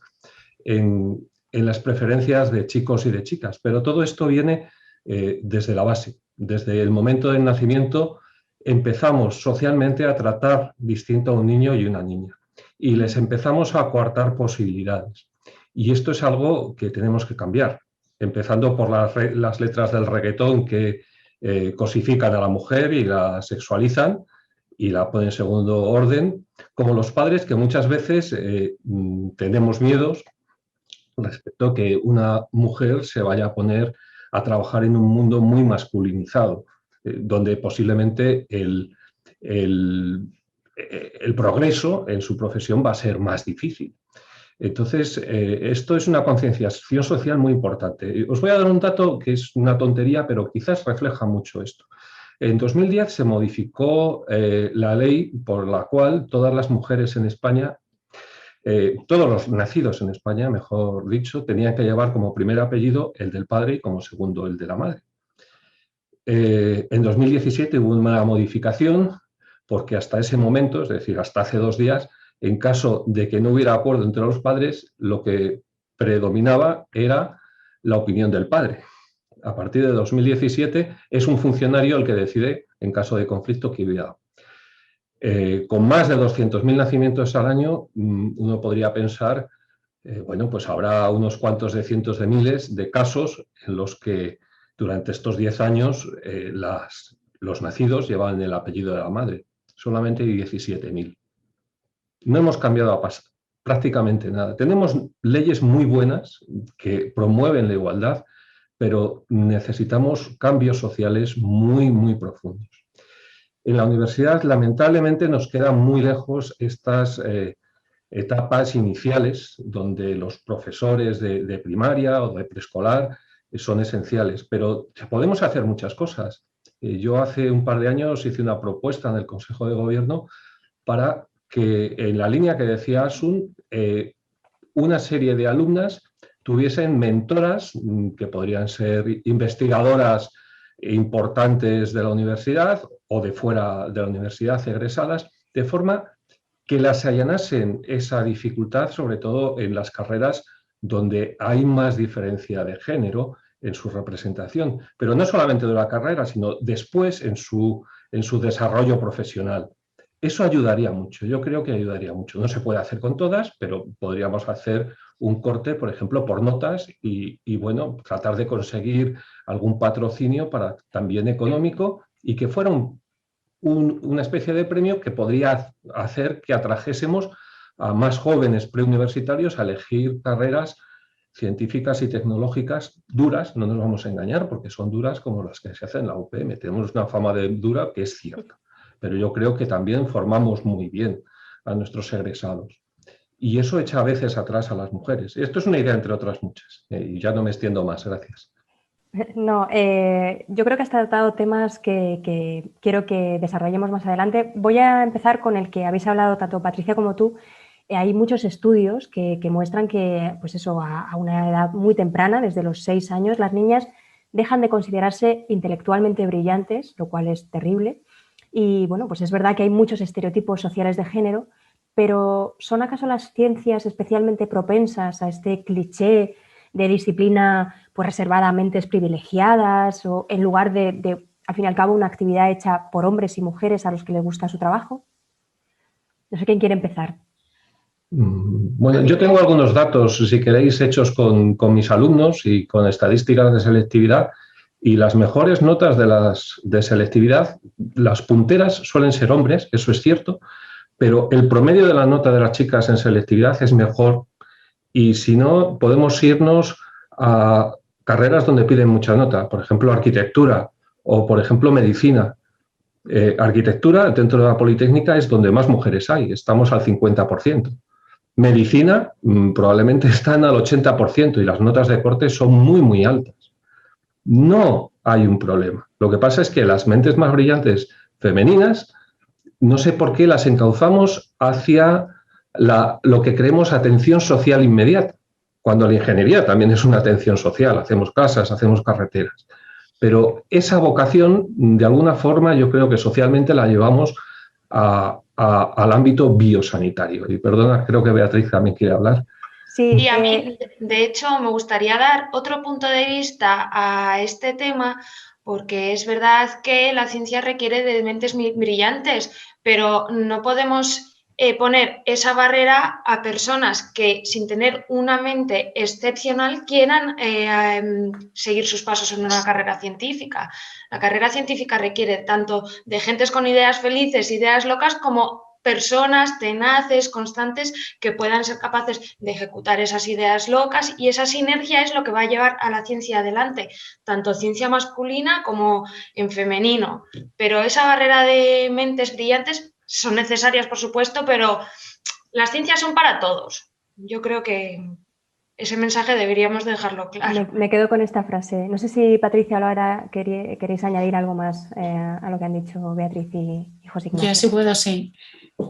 [SPEAKER 7] en las preferencias de chicos y de chicas, pero todo esto viene desde la base. Desde el momento del nacimiento empezamos socialmente a tratar distinto a un niño y una niña y les empezamos a coartar posibilidades. Y esto es algo que tenemos que cambiar, empezando por las letras del reggaetón que cosifican a la mujer y la sexualizan y la ponen en segundo orden, como los padres que muchas veces tenemos miedos respecto a que una mujer se vaya a poner a trabajar en un mundo muy masculinizado, donde posiblemente el progreso en su profesión va a ser más difícil. Entonces, esto es una concienciación social muy importante. Os voy a dar un dato que es una tontería, pero quizás refleja mucho esto. En 2010 se modificó la ley por la cual todas las mujeres en España, todos los nacidos en España, mejor dicho, tenían que llevar como primer apellido el del padre y como segundo el de la madre. En 2017 hubo una modificación porque hasta ese momento, es decir, hasta hace 2 días, en caso de que no hubiera acuerdo entre los padres, lo que predominaba era la opinión del padre. A partir de 2017 es un funcionario el que decide, en caso de conflicto, que hubiera. Con más de 200.000 nacimientos al año, uno podría pensar, bueno, pues habrá unos cuantos de cientos de miles de casos en los que durante estos 10 años los nacidos llevaban el apellido de la madre. Solamente hay 17.000. No hemos cambiado prácticamente nada. Tenemos leyes muy buenas que promueven la igualdad, pero necesitamos cambios sociales muy, muy profundos. En la universidad, lamentablemente, nos quedan muy lejos estas etapas iniciales donde los profesores de primaria o de preescolar son esenciales, pero podemos hacer muchas cosas. Yo hace un par de años hice una propuesta en el Consejo de Gobierno para que, en la línea que decía Asun, una serie de alumnas tuviesen mentoras que podrían ser investigadoras importantes de la universidad o de fuera de la universidad, egresadas, de forma que las allanasen esa dificultad, sobre todo en las carreras donde hay más diferencia de género en su representación, pero no solamente de la carrera, sino después en su desarrollo profesional. Eso ayudaría mucho, yo creo que ayudaría mucho. No se puede hacer con todas, pero podríamos hacer un corte, por ejemplo, por notas y bueno, tratar de conseguir algún patrocinio también económico y que fuera una especie de premio que podría hacer que atrajésemos a más jóvenes preuniversitarios a elegir carreras científicas y tecnológicas duras. No nos vamos a engañar porque son duras como las que se hacen en la UPM. Tenemos una fama de dura que es cierta, pero yo creo que también formamos muy bien a nuestros egresados. Y eso echa a veces atrás a las mujeres. Esto es una idea entre otras muchas. Y ya no me extiendo más. Gracias.
[SPEAKER 3] No, yo creo que has tratado temas que quiero que desarrollemos más adelante. Voy a empezar con el que habéis hablado tanto Patricia como tú. Hay muchos estudios que muestran que, pues eso, a una edad muy temprana, desde los 6 años, las niñas dejan de considerarse intelectualmente brillantes, lo cual es terrible. Y bueno, pues es verdad que hay muchos estereotipos sociales de género, pero ¿son acaso las ciencias especialmente propensas a este cliché de disciplina pues reservada a mentes privilegiadas o en lugar de, al fin y al cabo, una actividad hecha por hombres y mujeres a los que les gusta su trabajo? No sé quién quiere empezar.
[SPEAKER 7] Bueno, yo tengo algunos datos, si queréis, hechos con mis alumnos y con estadísticas de selectividad, y las mejores notas de selectividad, las punteras suelen ser hombres, eso es cierto, pero el promedio de la nota de las chicas en selectividad es mejor, y si no, podemos irnos a carreras donde piden mucha nota, por ejemplo, arquitectura o, por ejemplo, medicina. Arquitectura, dentro de la Politécnica, es donde más mujeres hay, estamos al 50%. Medicina probablemente están al 80% y las notas de corte son muy, muy altas. No hay un problema. Lo que pasa es que las mentes más brillantes femeninas, no sé por qué las encauzamos hacia lo que creemos atención social inmediata, cuando la ingeniería también es una atención social, hacemos casas, hacemos carreteras. Pero esa vocación, de alguna forma, yo creo que socialmente la llevamos al ámbito biosanitario. Y perdona, creo que Beatriz también quiere hablar.
[SPEAKER 3] Sí,
[SPEAKER 5] y a mí, de hecho, me gustaría dar otro punto de vista a este tema, porque es verdad que la ciencia requiere de mentes muy brillantes, pero no podemos poner esa barrera a personas que, sin tener una mente excepcional, quieran seguir sus pasos en una carrera científica. La carrera científica requiere tanto de gentes con ideas felices, ideas locas, como personas tenaces, constantes, que puedan ser capaces de ejecutar esas ideas locas, y esa sinergia es lo que va a llevar a la ciencia adelante, tanto ciencia masculina como en femenino. Pero esa barrera de mentes brillantes son necesarias, por supuesto, pero las ciencias son para todos. yo creo que ese mensaje deberíamos dejarlo claro.
[SPEAKER 3] Me quedo con esta frase. No sé si Patricia o Laura queréis añadir algo más a lo que han dicho Beatriz y José Ignacio.
[SPEAKER 4] Yo sí puedo, sí.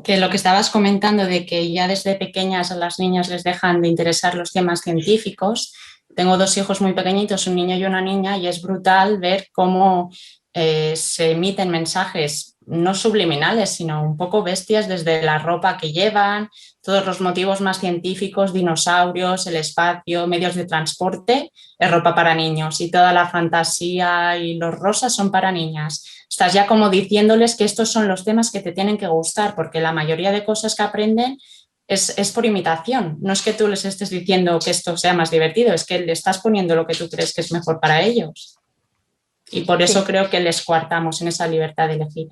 [SPEAKER 4] Que lo que estabas comentando de que ya desde pequeñas a las niñas les dejan de interesar los temas científicos. Tengo 2 hijos muy pequeñitos, un niño y una niña, y es brutal ver cómo se emiten mensajes no subliminales, sino un poco bestias desde la ropa que llevan, todos los motivos más científicos, dinosaurios, el espacio, medios de transporte, es ropa para niños, y toda la fantasía y los rosas son para niñas. Estás ya como diciéndoles que estos son los temas que te tienen que gustar, porque la mayoría de cosas que aprenden es por imitación. No es que tú les estés diciendo que esto sea más divertido, es que le estás poniendo lo que tú crees que es mejor para ellos. Y por eso creo que les coartamos en esa libertad de elegir.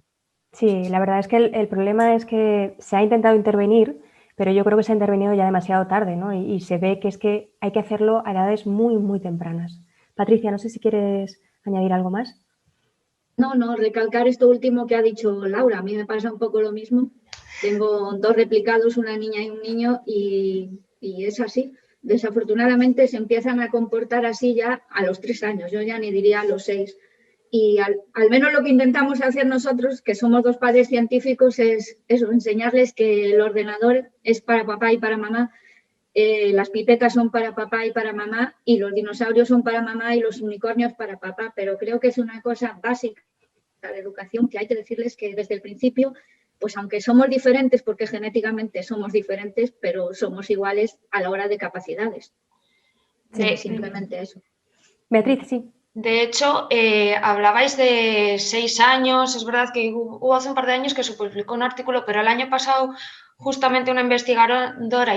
[SPEAKER 3] Sí, la verdad es que el problema es que se ha intentado intervenir, pero yo creo que se ha intervenido ya demasiado tarde, ¿no? Y se ve que es que hay que hacerlo a edades muy, muy tempranas. Patricia, no sé si quieres añadir algo más.
[SPEAKER 6] No, recalcar esto último que ha dicho Laura. A mí me pasa un poco lo mismo. Tengo 2 replicados, una niña y un niño, y es así. Desafortunadamente se empiezan a comportar así ya a los 3 años, yo ya ni diría a los 6. Y al menos lo que intentamos hacer nosotros, que somos 2 padres científicos, es eso, enseñarles que el ordenador es para papá y para mamá, las pipetas son para papá y para mamá, y los dinosaurios son para mamá y los unicornios para papá, pero creo que es una cosa básica de educación que hay que decirles que desde el principio, pues aunque somos diferentes, porque genéticamente somos diferentes, pero somos iguales a la hora de capacidades. Sí, simplemente eso.
[SPEAKER 3] Beatriz, sí.
[SPEAKER 5] De hecho, hablabais de 6 años, es verdad que hubo hace un par de años que se publicó un artículo, pero el año pasado justamente una investigadora,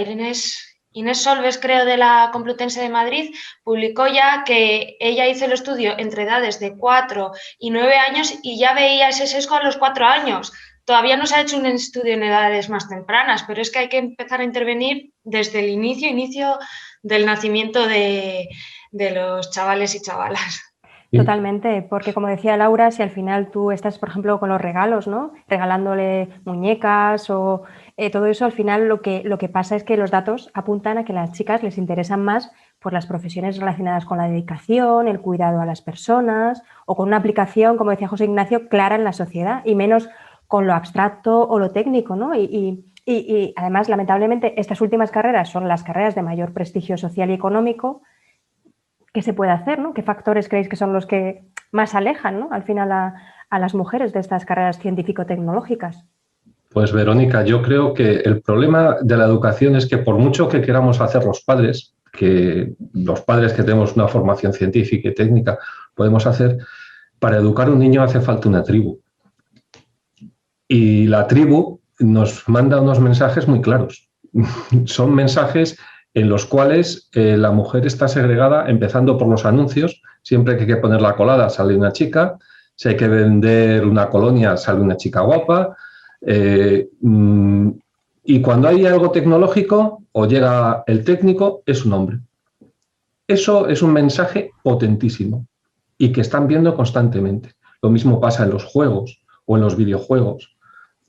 [SPEAKER 5] Inés Solves, creo, de la Complutense de Madrid, publicó ya que ella hizo el estudio entre edades de 4 y 9 años y ya veía ese sesgo a los 4 años. Todavía no se ha hecho un estudio en edades más tempranas, pero es que hay que empezar a intervenir desde el inicio del nacimiento de los chavales y chavalas.
[SPEAKER 3] Totalmente, porque como decía Laura, si al final tú estás, por ejemplo, con los regalos, ¿no? Regalándole muñecas o todo eso, al final lo que pasa es que los datos apuntan a que a las chicas les interesan más por las profesiones relacionadas con la dedicación, el cuidado a las personas o con una aplicación, como decía José Ignacio, clara en la sociedad y menos con lo abstracto o lo técnico, ¿no? Y además, lamentablemente, estas últimas carreras son las carreras de mayor prestigio social y económico. ¿Qué se puede hacer, ¿no? ¿Qué factores creéis que son los que más alejan, ¿no? Al final a las mujeres de estas carreras científico-tecnológicas?
[SPEAKER 7] Pues Verónica, yo creo que el problema de la educación es que por mucho que queramos hacer los padres que tenemos una formación científica y técnica podemos hacer, para educar a un niño hace falta una tribu. Y la tribu nos manda unos mensajes muy claros. Son mensajes en los cuales la mujer está segregada, empezando por los anuncios. Siempre que hay que poner la colada sale una chica, si hay que vender una colonia sale una chica guapa, y cuando hay algo tecnológico o llega el técnico, es un hombre. Eso es un mensaje potentísimo y que están viendo constantemente. Lo mismo pasa en los juegos o en los videojuegos.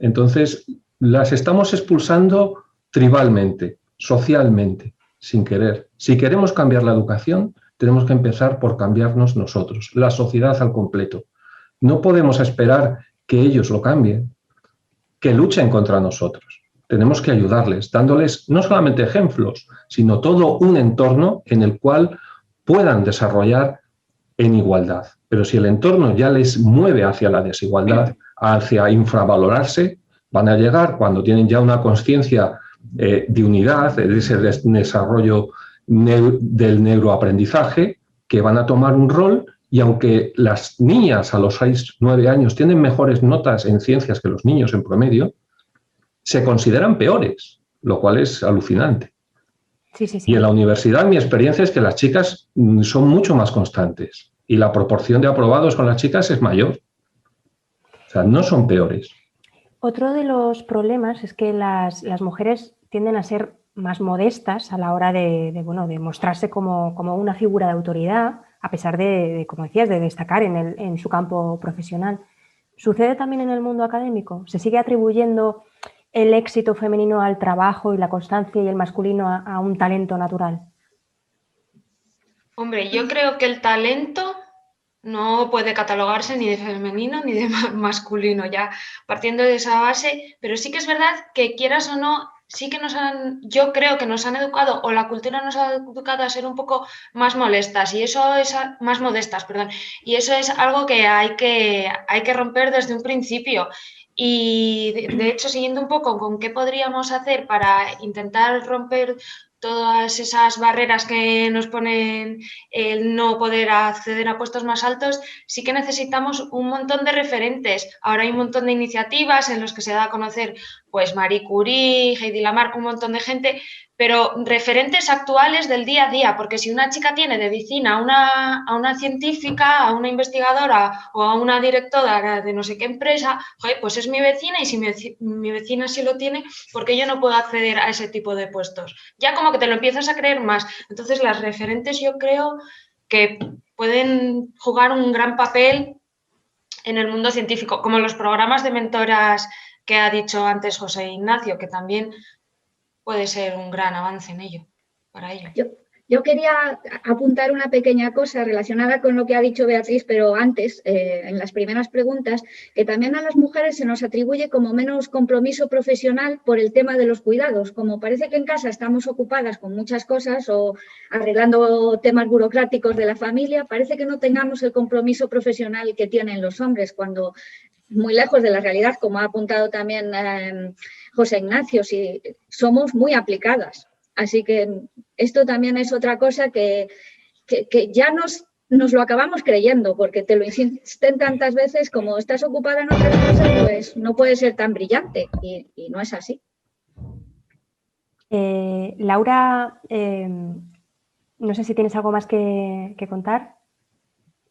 [SPEAKER 7] Entonces, las estamos expulsando tribalmente, socialmente, sin querer. Si queremos cambiar la educación, tenemos que empezar por cambiarnos nosotros, la sociedad al completo. No podemos esperar que ellos lo cambien, que luchen contra nosotros. Tenemos que ayudarles, dándoles no solamente ejemplos, sino todo un entorno en el cual puedan desarrollar en igualdad. Pero si el entorno ya les mueve hacia la desigualdad, hacia infravalorarse, van a llegar cuando tienen ya una conciencia de unidad, de ese desarrollo del neuroaprendizaje, que van a tomar un rol, y aunque las niñas a los 6, 9 años tienen mejores notas en ciencias que los niños en promedio, se consideran peores, lo cual es alucinante.
[SPEAKER 3] Sí.
[SPEAKER 7] Y en la universidad mi experiencia es que las chicas son mucho más constantes y la proporción de aprobados con las chicas es mayor. O sea, no son peores.
[SPEAKER 3] Otro de los problemas es que las mujeres tienden a ser más modestas a la hora de mostrarse como una figura de autoridad, a pesar de, como decías, de destacar en su campo profesional. ¿Sucede también en el mundo académico? ¿Se sigue atribuyendo el éxito femenino al trabajo y la constancia y el masculino a un talento natural?
[SPEAKER 5] Hombre, yo creo que el talento no puede catalogarse ni de femenino ni de masculino, ya partiendo de esa base, pero sí que es verdad que quieras o no, sí que yo creo que nos han educado, o la cultura nos ha educado a ser un poco más molestas, y eso es, más modestas, perdón, y eso es algo que hay que romper desde un principio. Y de hecho, siguiendo un poco con qué podríamos hacer para intentar romper todas esas barreras que nos ponen el no poder acceder a puestos más altos, sí que necesitamos un montón de referentes. Ahora hay un montón de iniciativas en los que se da a conocer pues Marie Curie, Heidi Lamar, un montón de gente, pero referentes actuales del día a día, porque si una chica tiene de vecina a una científica, a una investigadora o a una directora de no sé qué empresa, pues es mi vecina, y si mi vecina sí lo tiene, ¿por qué yo no puedo acceder a ese tipo de puestos? Ya como que te lo empiezas a creer más. Entonces las referentes yo creo que pueden jugar un gran papel en el mundo científico, como los programas de mentoras que ha dicho antes José Ignacio, que también puede ser un gran avance en ello, para ello.
[SPEAKER 6] Yo quería apuntar una pequeña cosa relacionada con lo que ha dicho Beatriz, pero antes, en las primeras preguntas, que también a las mujeres se nos atribuye como menos compromiso profesional por el tema de los cuidados. Como parece que en casa estamos ocupadas con muchas cosas o arreglando temas burocráticos de la familia, parece que no tengamos el compromiso profesional que tienen los hombres, cuando muy lejos de la realidad, como ha apuntado también José Ignacio, si somos muy aplicadas. Así que esto también es otra cosa que ya nos lo acabamos creyendo, porque te lo insisten tantas veces, como estás ocupada en otras cosas, pues no puedes ser tan brillante, y no es así.
[SPEAKER 3] Laura, no sé si tienes algo más que contar.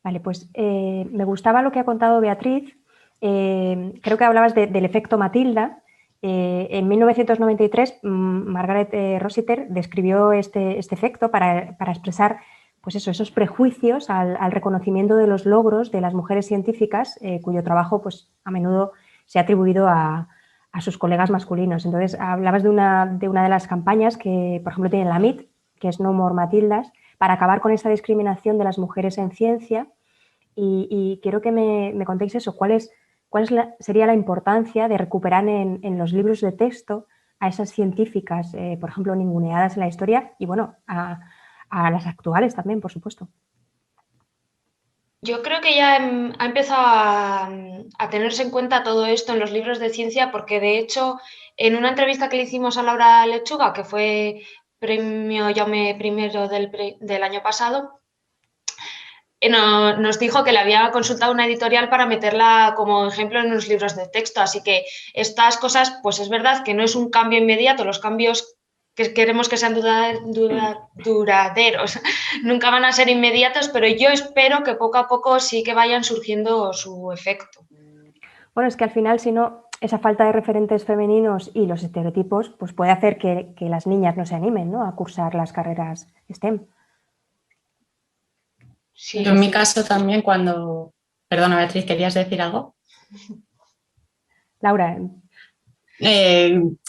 [SPEAKER 3] Vale, pues me gustaba lo que ha contado Beatriz. Creo que hablabas del efecto Matilda. En 1993, Margaret Rossiter describió este efecto para expresar pues esos prejuicios al reconocimiento de los logros de las mujeres científicas, cuyo trabajo pues, a menudo se ha atribuido a sus colegas masculinos. Entonces, hablabas de una de las campañas que, por ejemplo, tiene la MIT, que es No More Matildas, para acabar con esa discriminación de las mujeres en ciencia. Y quiero que me contéis eso, ¿cuál sería la importancia de recuperar en los libros de texto a esas científicas, por ejemplo, ninguneadas en la historia, y bueno, a las actuales también, por supuesto?
[SPEAKER 5] Yo creo que ya ha empezado a tenerse en cuenta todo esto en los libros de ciencia, porque de hecho en una entrevista que le hicimos a Laura Lechuga, que fue premio Jaume I del año pasado, nos dijo que le había consultado una editorial para meterla como ejemplo en los libros de texto. Así que estas cosas, pues es verdad que no es un cambio inmediato, los cambios que queremos que sean duraderos nunca van a ser inmediatos, pero yo espero que poco a poco sí que vayan surgiendo su efecto.
[SPEAKER 3] Bueno, es que al final, si no, esa falta de referentes femeninos y los estereotipos pues puede hacer que las niñas no se animen, ¿no?, a cursar las carreras STEM.
[SPEAKER 4] Sí, yo en mi caso también cuando... Perdona, Beatriz, ¿querías decir algo?
[SPEAKER 3] Laura.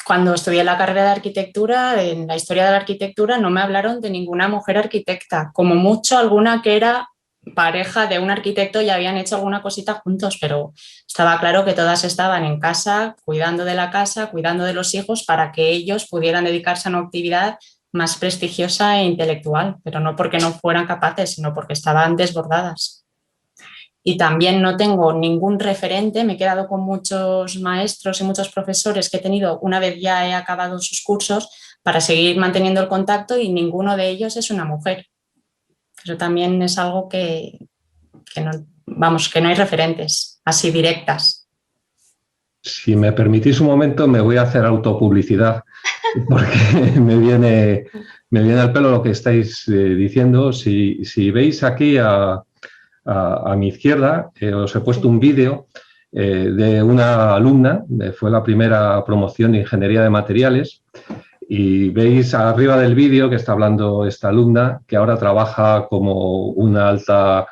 [SPEAKER 4] Cuando estudié la carrera de arquitectura, en la historia de la arquitectura no me hablaron de ninguna mujer arquitecta, como mucho alguna que era pareja de un arquitecto y habían hecho alguna cosita juntos, pero estaba claro que todas estaban en casa, cuidando de la casa, cuidando de los hijos, para que ellos pudieran dedicarse a una actividad más prestigiosa e intelectual, pero no porque no fueran capaces, sino porque estaban desbordadas. Y también no tengo ningún referente, me he quedado con muchos maestros y muchos profesores que he tenido una vez ya he acabado sus cursos para seguir manteniendo el contacto, y ninguno de ellos es una mujer. Eso también es algo que no hay referentes así directas.
[SPEAKER 7] Si me permitís un momento, me voy a hacer autopublicidad, porque me viene al pelo lo que estáis diciendo. Si veis aquí a mi izquierda, os he puesto un vídeo de una alumna, fue la primera promoción de Ingeniería de Materiales, y veis arriba del vídeo que está hablando esta alumna, que ahora trabaja como una alta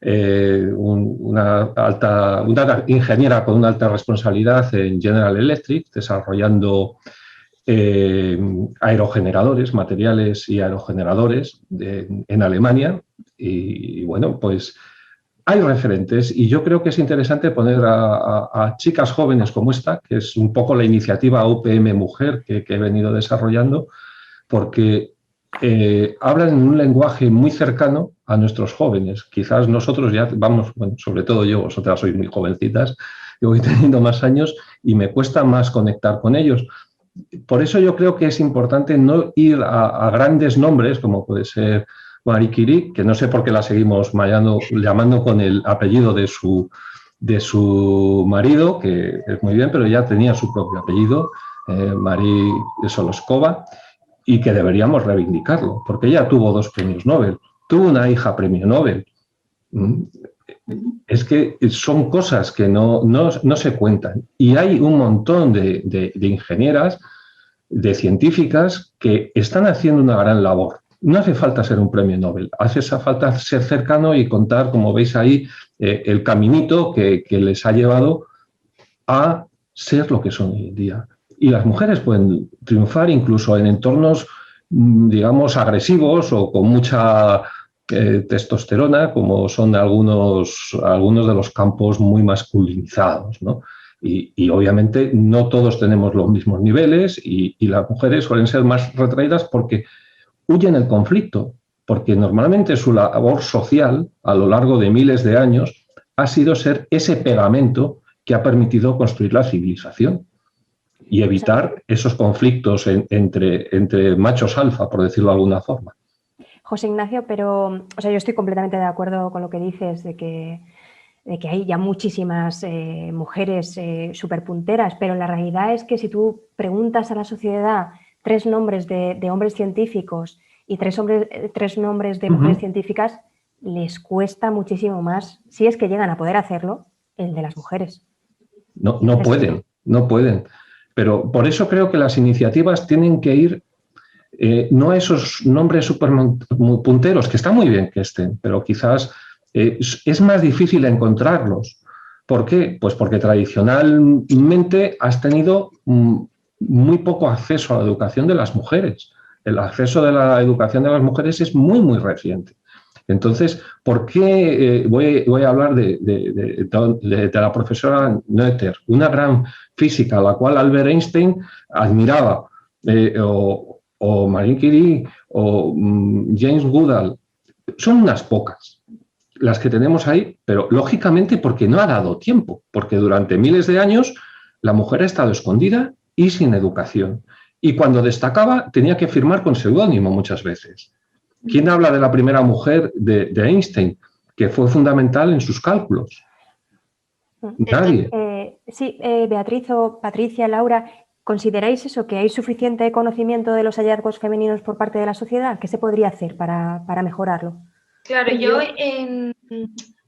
[SPEAKER 7] una ingeniera con una alta responsabilidad en General Electric, desarrollando aerogeneradores, materiales y aerogeneradores en Alemania. Y bueno, pues hay referentes y yo creo que es interesante poner a chicas jóvenes como esta, que es un poco la iniciativa UPM Mujer que he venido desarrollando, porque hablan en un lenguaje muy cercano a nuestros jóvenes. Quizás nosotros ya vamos, bueno, sobre todo yo, vosotras sois muy jovencitas, yo voy teniendo más años y me cuesta más conectar con ellos. Por eso yo creo que es importante no ir a grandes nombres, como puede ser Marie Curie, que no sé por qué la seguimos llamando con el apellido de su marido, que es muy bien, pero ya tenía su propio apellido, Marie Soloskova, y que deberíamos reivindicarlo, porque ella tuvo 2 premios Nobel, tuvo una hija premio Nobel. Es que son cosas que no se cuentan. Y hay un montón de ingenieras, de científicas, que están haciendo una gran labor. No hace falta ser un premio Nobel, hace falta ser cercano y contar, como veis ahí, el caminito que les ha llevado a ser lo que son hoy en día. Y las mujeres pueden triunfar incluso en entornos, digamos, agresivos o con mucha testosterona, como son algunos de los campos muy masculinizados, ¿no? Y obviamente no todos tenemos los mismos niveles y las mujeres suelen ser más retraídas porque huyen el conflicto, porque normalmente su labor social a lo largo de miles de años ha sido ser ese pegamento que ha permitido construir la civilización y evitar esos conflictos entre machos alfa, por decirlo de alguna forma.
[SPEAKER 3] José Ignacio, pero o sea, yo estoy completamente de acuerdo con lo que dices de que hay ya muchísimas mujeres superpunteras, pero la realidad es que si tú preguntas a la sociedad 3 nombres de hombres científicos y 3 nombres de mujeres científicas, les cuesta muchísimo más, si es que llegan a poder hacerlo, el de las mujeres.
[SPEAKER 7] No pueden. Pero por eso creo que las iniciativas tienen que ir no a esos nombres superpunteros, que está muy bien que estén, pero quizás es más difícil encontrarlos. ¿Por qué? Pues porque tradicionalmente has tenido muy poco acceso a la educación de las mujeres. El acceso de la educación de las mujeres es muy, muy reciente. Entonces, ¿por qué voy a hablar de la profesora Noether, una gran física a la cual Albert Einstein admiraba, o Marie Curie, o James Goodall? Son unas pocas las que tenemos ahí, pero lógicamente porque no ha dado tiempo, porque durante miles de años la mujer ha estado escondida y sin educación. Y cuando destacaba tenía que firmar con seudónimo muchas veces. ¿Quién habla de la primera mujer de Einstein, que fue fundamental en sus cálculos? Nadie.
[SPEAKER 3] Sí, Beatriz o Patricia, Laura, ¿consideráis eso, que hay suficiente conocimiento de los hallazgos femeninos por parte de la sociedad? ¿Qué se podría hacer para mejorarlo?
[SPEAKER 5] Claro,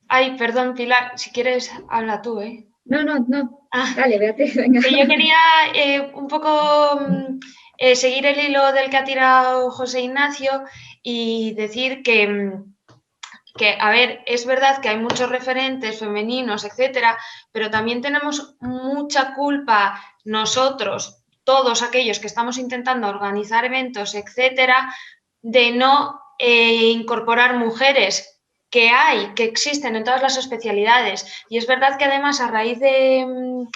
[SPEAKER 5] Ay, perdón, Pilar, si quieres, habla tú, ¿eh?
[SPEAKER 6] No. Dale, Beatriz, venga.
[SPEAKER 5] Que yo quería un poco seguir el hilo del que ha tirado José Ignacio y decir que, a ver, es verdad que hay muchos referentes femeninos, etcétera, pero también tenemos mucha culpa nosotros, todos aquellos que estamos intentando organizar eventos, etcétera, de no incorporar mujeres que existen en todas las especialidades. Y es verdad que además a raíz de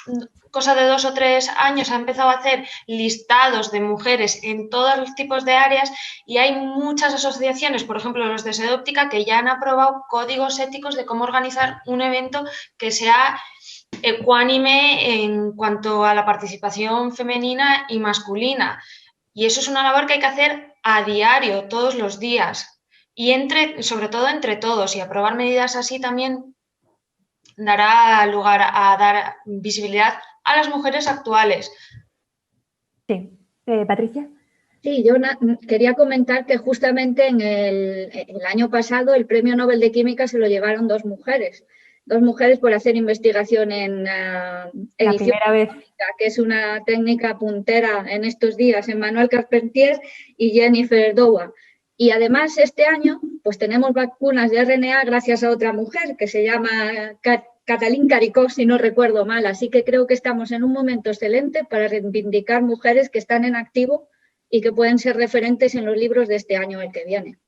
[SPEAKER 5] cosa de 2 o 3 años ha empezado a hacer listados de mujeres en todos los tipos de áreas y hay muchas asociaciones, por ejemplo los de Sedóptica, que ya han aprobado códigos éticos de cómo organizar un evento que sea ecuánime en cuanto a la participación femenina y masculina. Y eso es una labor que hay que hacer a diario, todos los días. Y sobre todo entre todos, y aprobar medidas así también dará lugar a dar visibilidad a las mujeres actuales.
[SPEAKER 3] Sí. Patricia.
[SPEAKER 6] Sí, yo quería comentar que justamente en el año pasado el Premio Nobel de Química se lo llevaron 2 mujeres. 2 mujeres por hacer investigación en edición química, que es una técnica puntera en estos días, Emmanuelle Carpentier y Jennifer Doudna. Y además este año pues tenemos vacunas de RNA gracias a otra mujer que se llama Katalin Karikó, si no recuerdo mal. Así que creo que estamos en un momento excelente para reivindicar mujeres que están en activo y que pueden ser referentes en los libros de este año o el que viene.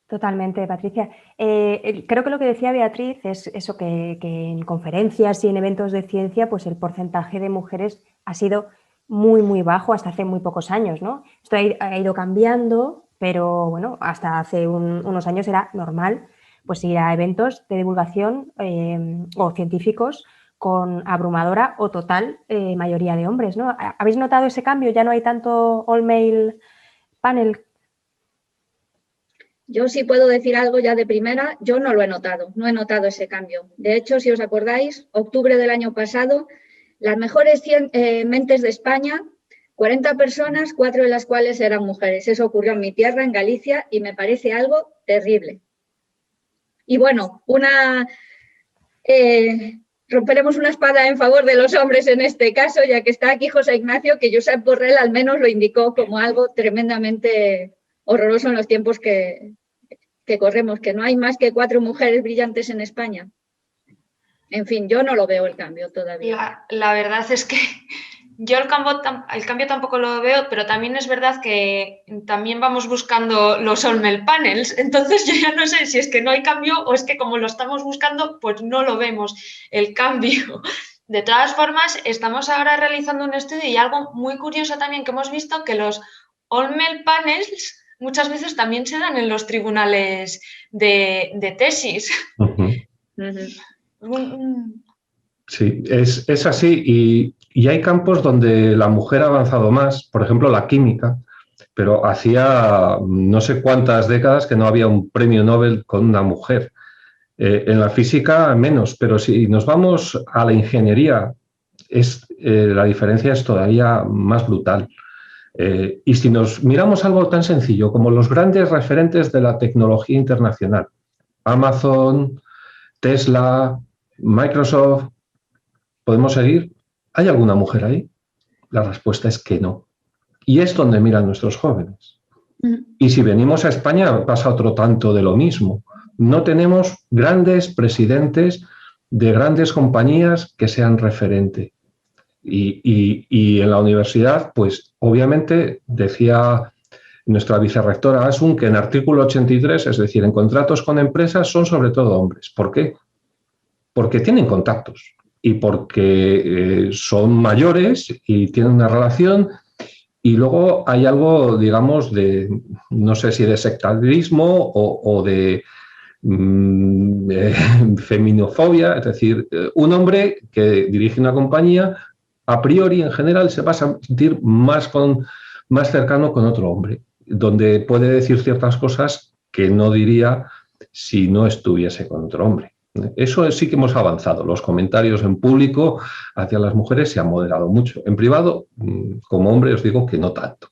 [SPEAKER 3] Totalmente, Patricia. Creo que lo que decía Beatriz es eso, que en conferencias y en eventos de ciencia pues el porcentaje de mujeres ha sido muy, muy bajo hasta hace muy pocos años, ¿no? Esto ha ido cambiando, pero bueno, hasta hace unos años era normal pues ir a eventos de divulgación o científicos con abrumadora o total mayoría de hombres, ¿no? ¿Habéis notado ese cambio? ¿Ya no hay tanto all-male panel?
[SPEAKER 6] Yo sí puedo decir algo ya de primera, yo no lo he notado, no he notado ese cambio. De hecho, si os acordáis, octubre del año pasado, las mejores mentes de España, 40 personas, 4 de las cuales eran mujeres. Eso ocurrió en mi tierra, en Galicia, y me parece algo terrible. Y bueno, romperemos una espada en favor de los hombres en este caso, ya que está aquí José Ignacio, que Josep Borrell al menos lo indicó como algo tremendamente horroroso en los tiempos que corremos, que no hay más que 4 mujeres brillantes en España. En fin, yo no lo veo el cambio todavía.
[SPEAKER 5] La verdad es que yo el cambio tampoco lo veo, pero también es verdad que también vamos buscando los all-male panels, entonces yo ya no sé si es que no hay cambio o es que como lo estamos buscando, pues no lo vemos, el cambio. De todas formas, estamos ahora realizando un estudio y algo muy curioso también que hemos visto, que los all-male panels muchas veces también se dan en los tribunales de tesis.
[SPEAKER 7] Sí, es así y hay campos donde la mujer ha avanzado más, por ejemplo la química, pero hacía no sé cuántas décadas que no había un premio Nobel con una mujer. En la física menos, pero si nos vamos a la ingeniería, la diferencia es todavía más brutal. Y si nos miramos algo tan sencillo como los grandes referentes de la tecnología internacional, Amazon, Tesla, Microsoft, ¿podemos seguir? ¿Hay alguna mujer ahí? La respuesta es que no. Y es donde miran nuestros jóvenes. Y si venimos a España pasa otro tanto de lo mismo. No tenemos grandes presidentes de grandes compañías que sean referente. Y en la universidad, pues obviamente decía nuestra vicerrectora Asun que en artículo 83, es decir, en contratos con empresas, son sobre todo hombres. ¿Por qué? Porque tienen contactos y porque son mayores y tienen una relación. Y luego hay algo, digamos, de, no sé si de sectarismo o de feminofobia, es decir, un hombre que dirige una compañía, a priori, en general, se va a sentir más cercano con otro hombre, donde puede decir ciertas cosas que no diría si no estuviese con otro hombre. Eso sí que hemos avanzado. Los comentarios en público hacia las mujeres se han moderado mucho. En privado, como hombre, os digo que no tanto,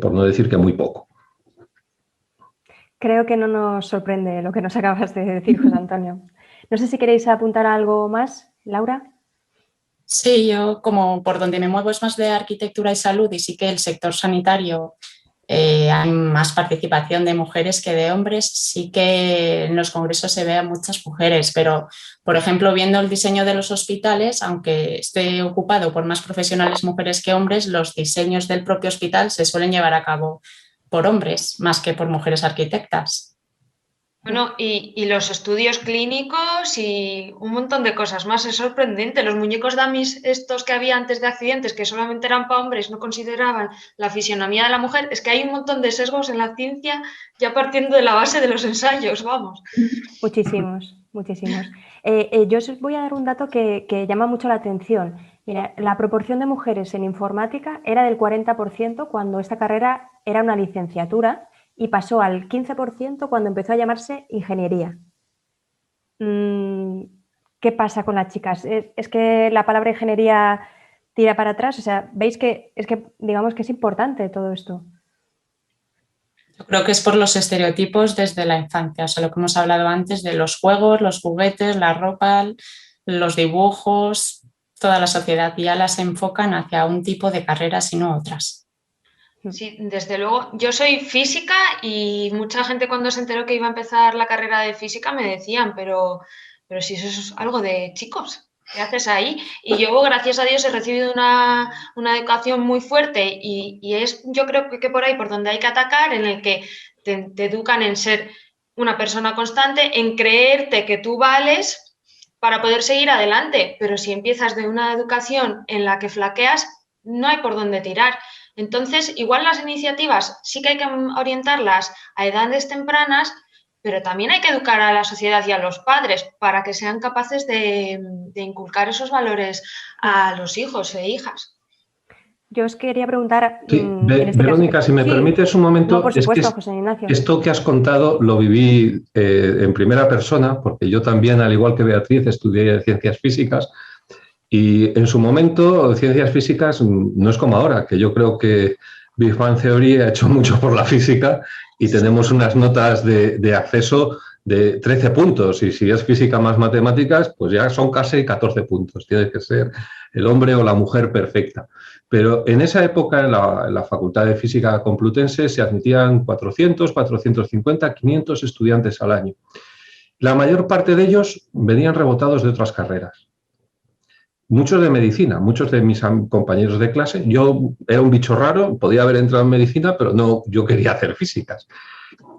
[SPEAKER 7] por no decir que muy poco.
[SPEAKER 3] Creo que no nos sorprende lo que nos acabas de decir, José Antonio. No sé si queréis apuntar algo más, Laura.
[SPEAKER 4] Sí, yo como por donde me muevo es más de arquitectura y salud y sí que el sector sanitario hay más participación de mujeres que de hombres. Sí que en los congresos se ve a muchas mujeres, pero por ejemplo viendo el diseño de los hospitales, aunque esté ocupado por más profesionales mujeres que hombres, los diseños del propio hospital se suelen llevar a cabo por hombres más que por mujeres arquitectas.
[SPEAKER 5] Bueno, y los estudios clínicos y un montón de cosas más. Es sorprendente. Los muñecos dummies estos que había antes de accidentes, que solamente eran para hombres, no consideraban la fisionomía de la mujer. Es que hay un montón de sesgos en la ciencia ya partiendo de la base de los ensayos, vamos.
[SPEAKER 3] Muchísimos, muchísimos. Yo os voy a dar un dato que llama mucho la atención. Mira, la proporción de mujeres en informática era del 40% cuando esta carrera era una licenciatura y pasó al 15% cuando empezó a llamarse ingeniería. ¿Qué pasa con las chicas? ¿Es que la palabra ingeniería tira para atrás? O sea, ¿veis que digamos que es importante todo esto?
[SPEAKER 4] Yo creo que es por los estereotipos desde la infancia, o sea, lo que hemos hablado antes de los juegos, los juguetes, la ropa, los dibujos, toda la sociedad ya las enfocan hacia un tipo de carreras y no otras.
[SPEAKER 5] Sí, desde luego. Yo soy física y mucha gente cuando se enteró que iba a empezar la carrera de física me decían, pero si eso es algo de chicos, ¿qué haces ahí? Y yo, gracias a Dios, he recibido una educación muy fuerte y es, yo creo que por ahí por donde hay que atacar, en el que te educan en ser una persona constante, en creerte que tú vales para poder seguir adelante. Pero si empiezas de una educación en la que flaqueas, no hay por dónde tirar. Entonces, igual las iniciativas sí que hay que orientarlas a edades tempranas, pero también hay que educar a la sociedad y a los padres para que sean capaces de inculcar esos valores a los hijos e hijas.
[SPEAKER 3] Yo os quería preguntar,
[SPEAKER 7] Sí,
[SPEAKER 3] en este
[SPEAKER 7] Verónica,
[SPEAKER 3] caso...
[SPEAKER 7] si me
[SPEAKER 3] Sí,
[SPEAKER 7] permites un momento,
[SPEAKER 3] no, por
[SPEAKER 7] es que
[SPEAKER 3] supuesto, José Ignacio.
[SPEAKER 7] esto que has contado lo viví en primera persona, porque yo también, al igual que Beatriz, estudié ciencias físicas y en su momento ciencias físicas no es como ahora, que yo creo que Big Bang Theory ha hecho mucho por la física y tenemos unas notas de acceso de 13 puntos y si es física más matemáticas, pues ya son casi 14 puntos. Tiene que ser el hombre o la mujer perfecta. Pero en esa época, en la Facultad de Física Complutense, se admitían 400, 450, 500 estudiantes al año. La mayor parte de ellos venían rebotados de otras carreras. Muchos de medicina, muchos de mis compañeros de clase. Yo era un bicho raro, podía haber entrado en medicina, pero no, yo quería hacer físicas.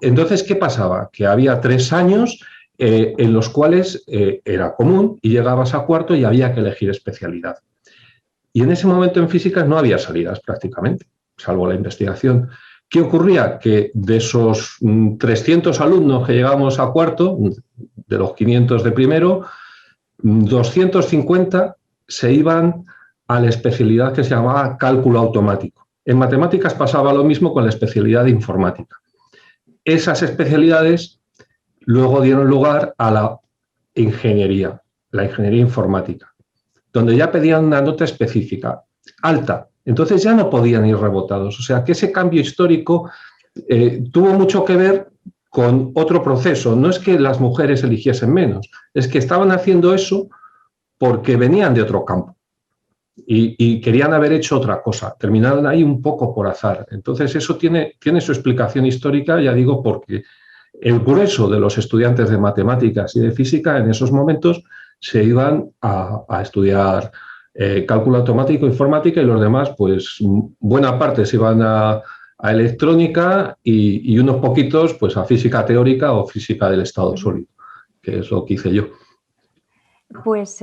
[SPEAKER 7] Entonces, ¿qué pasaba? Que había 3 años en los cuales era común y llegabas a cuarto y había que elegir especialidad. Y en ese momento en físicas no había salidas prácticamente, salvo la investigación. ¿Qué ocurría? Que de esos 300 alumnos que llegábamos a cuarto, de los 500 de primero, 250 se iban a la especialidad que se llamaba cálculo automático. En matemáticas pasaba lo mismo con la especialidad de informática. Esas especialidades luego dieron lugar a la ingeniería informática, donde ya pedían una nota específica, alta. Entonces ya no podían ir rebotados. O sea que ese cambio histórico tuvo mucho que ver con otro proceso. No es que las mujeres eligiesen menos, es que estaban haciendo eso porque venían de otro campo y querían haber hecho otra cosa. Terminaron ahí un poco por azar. Entonces eso tiene su explicación histórica, ya digo, porque el grueso de los estudiantes de matemáticas y de física en esos momentos se iban a estudiar cálculo automático, informática y los demás, pues buena parte se iban a electrónica y unos poquitos pues a física teórica o física del estado sólido, que es lo que hice yo.
[SPEAKER 3] Pues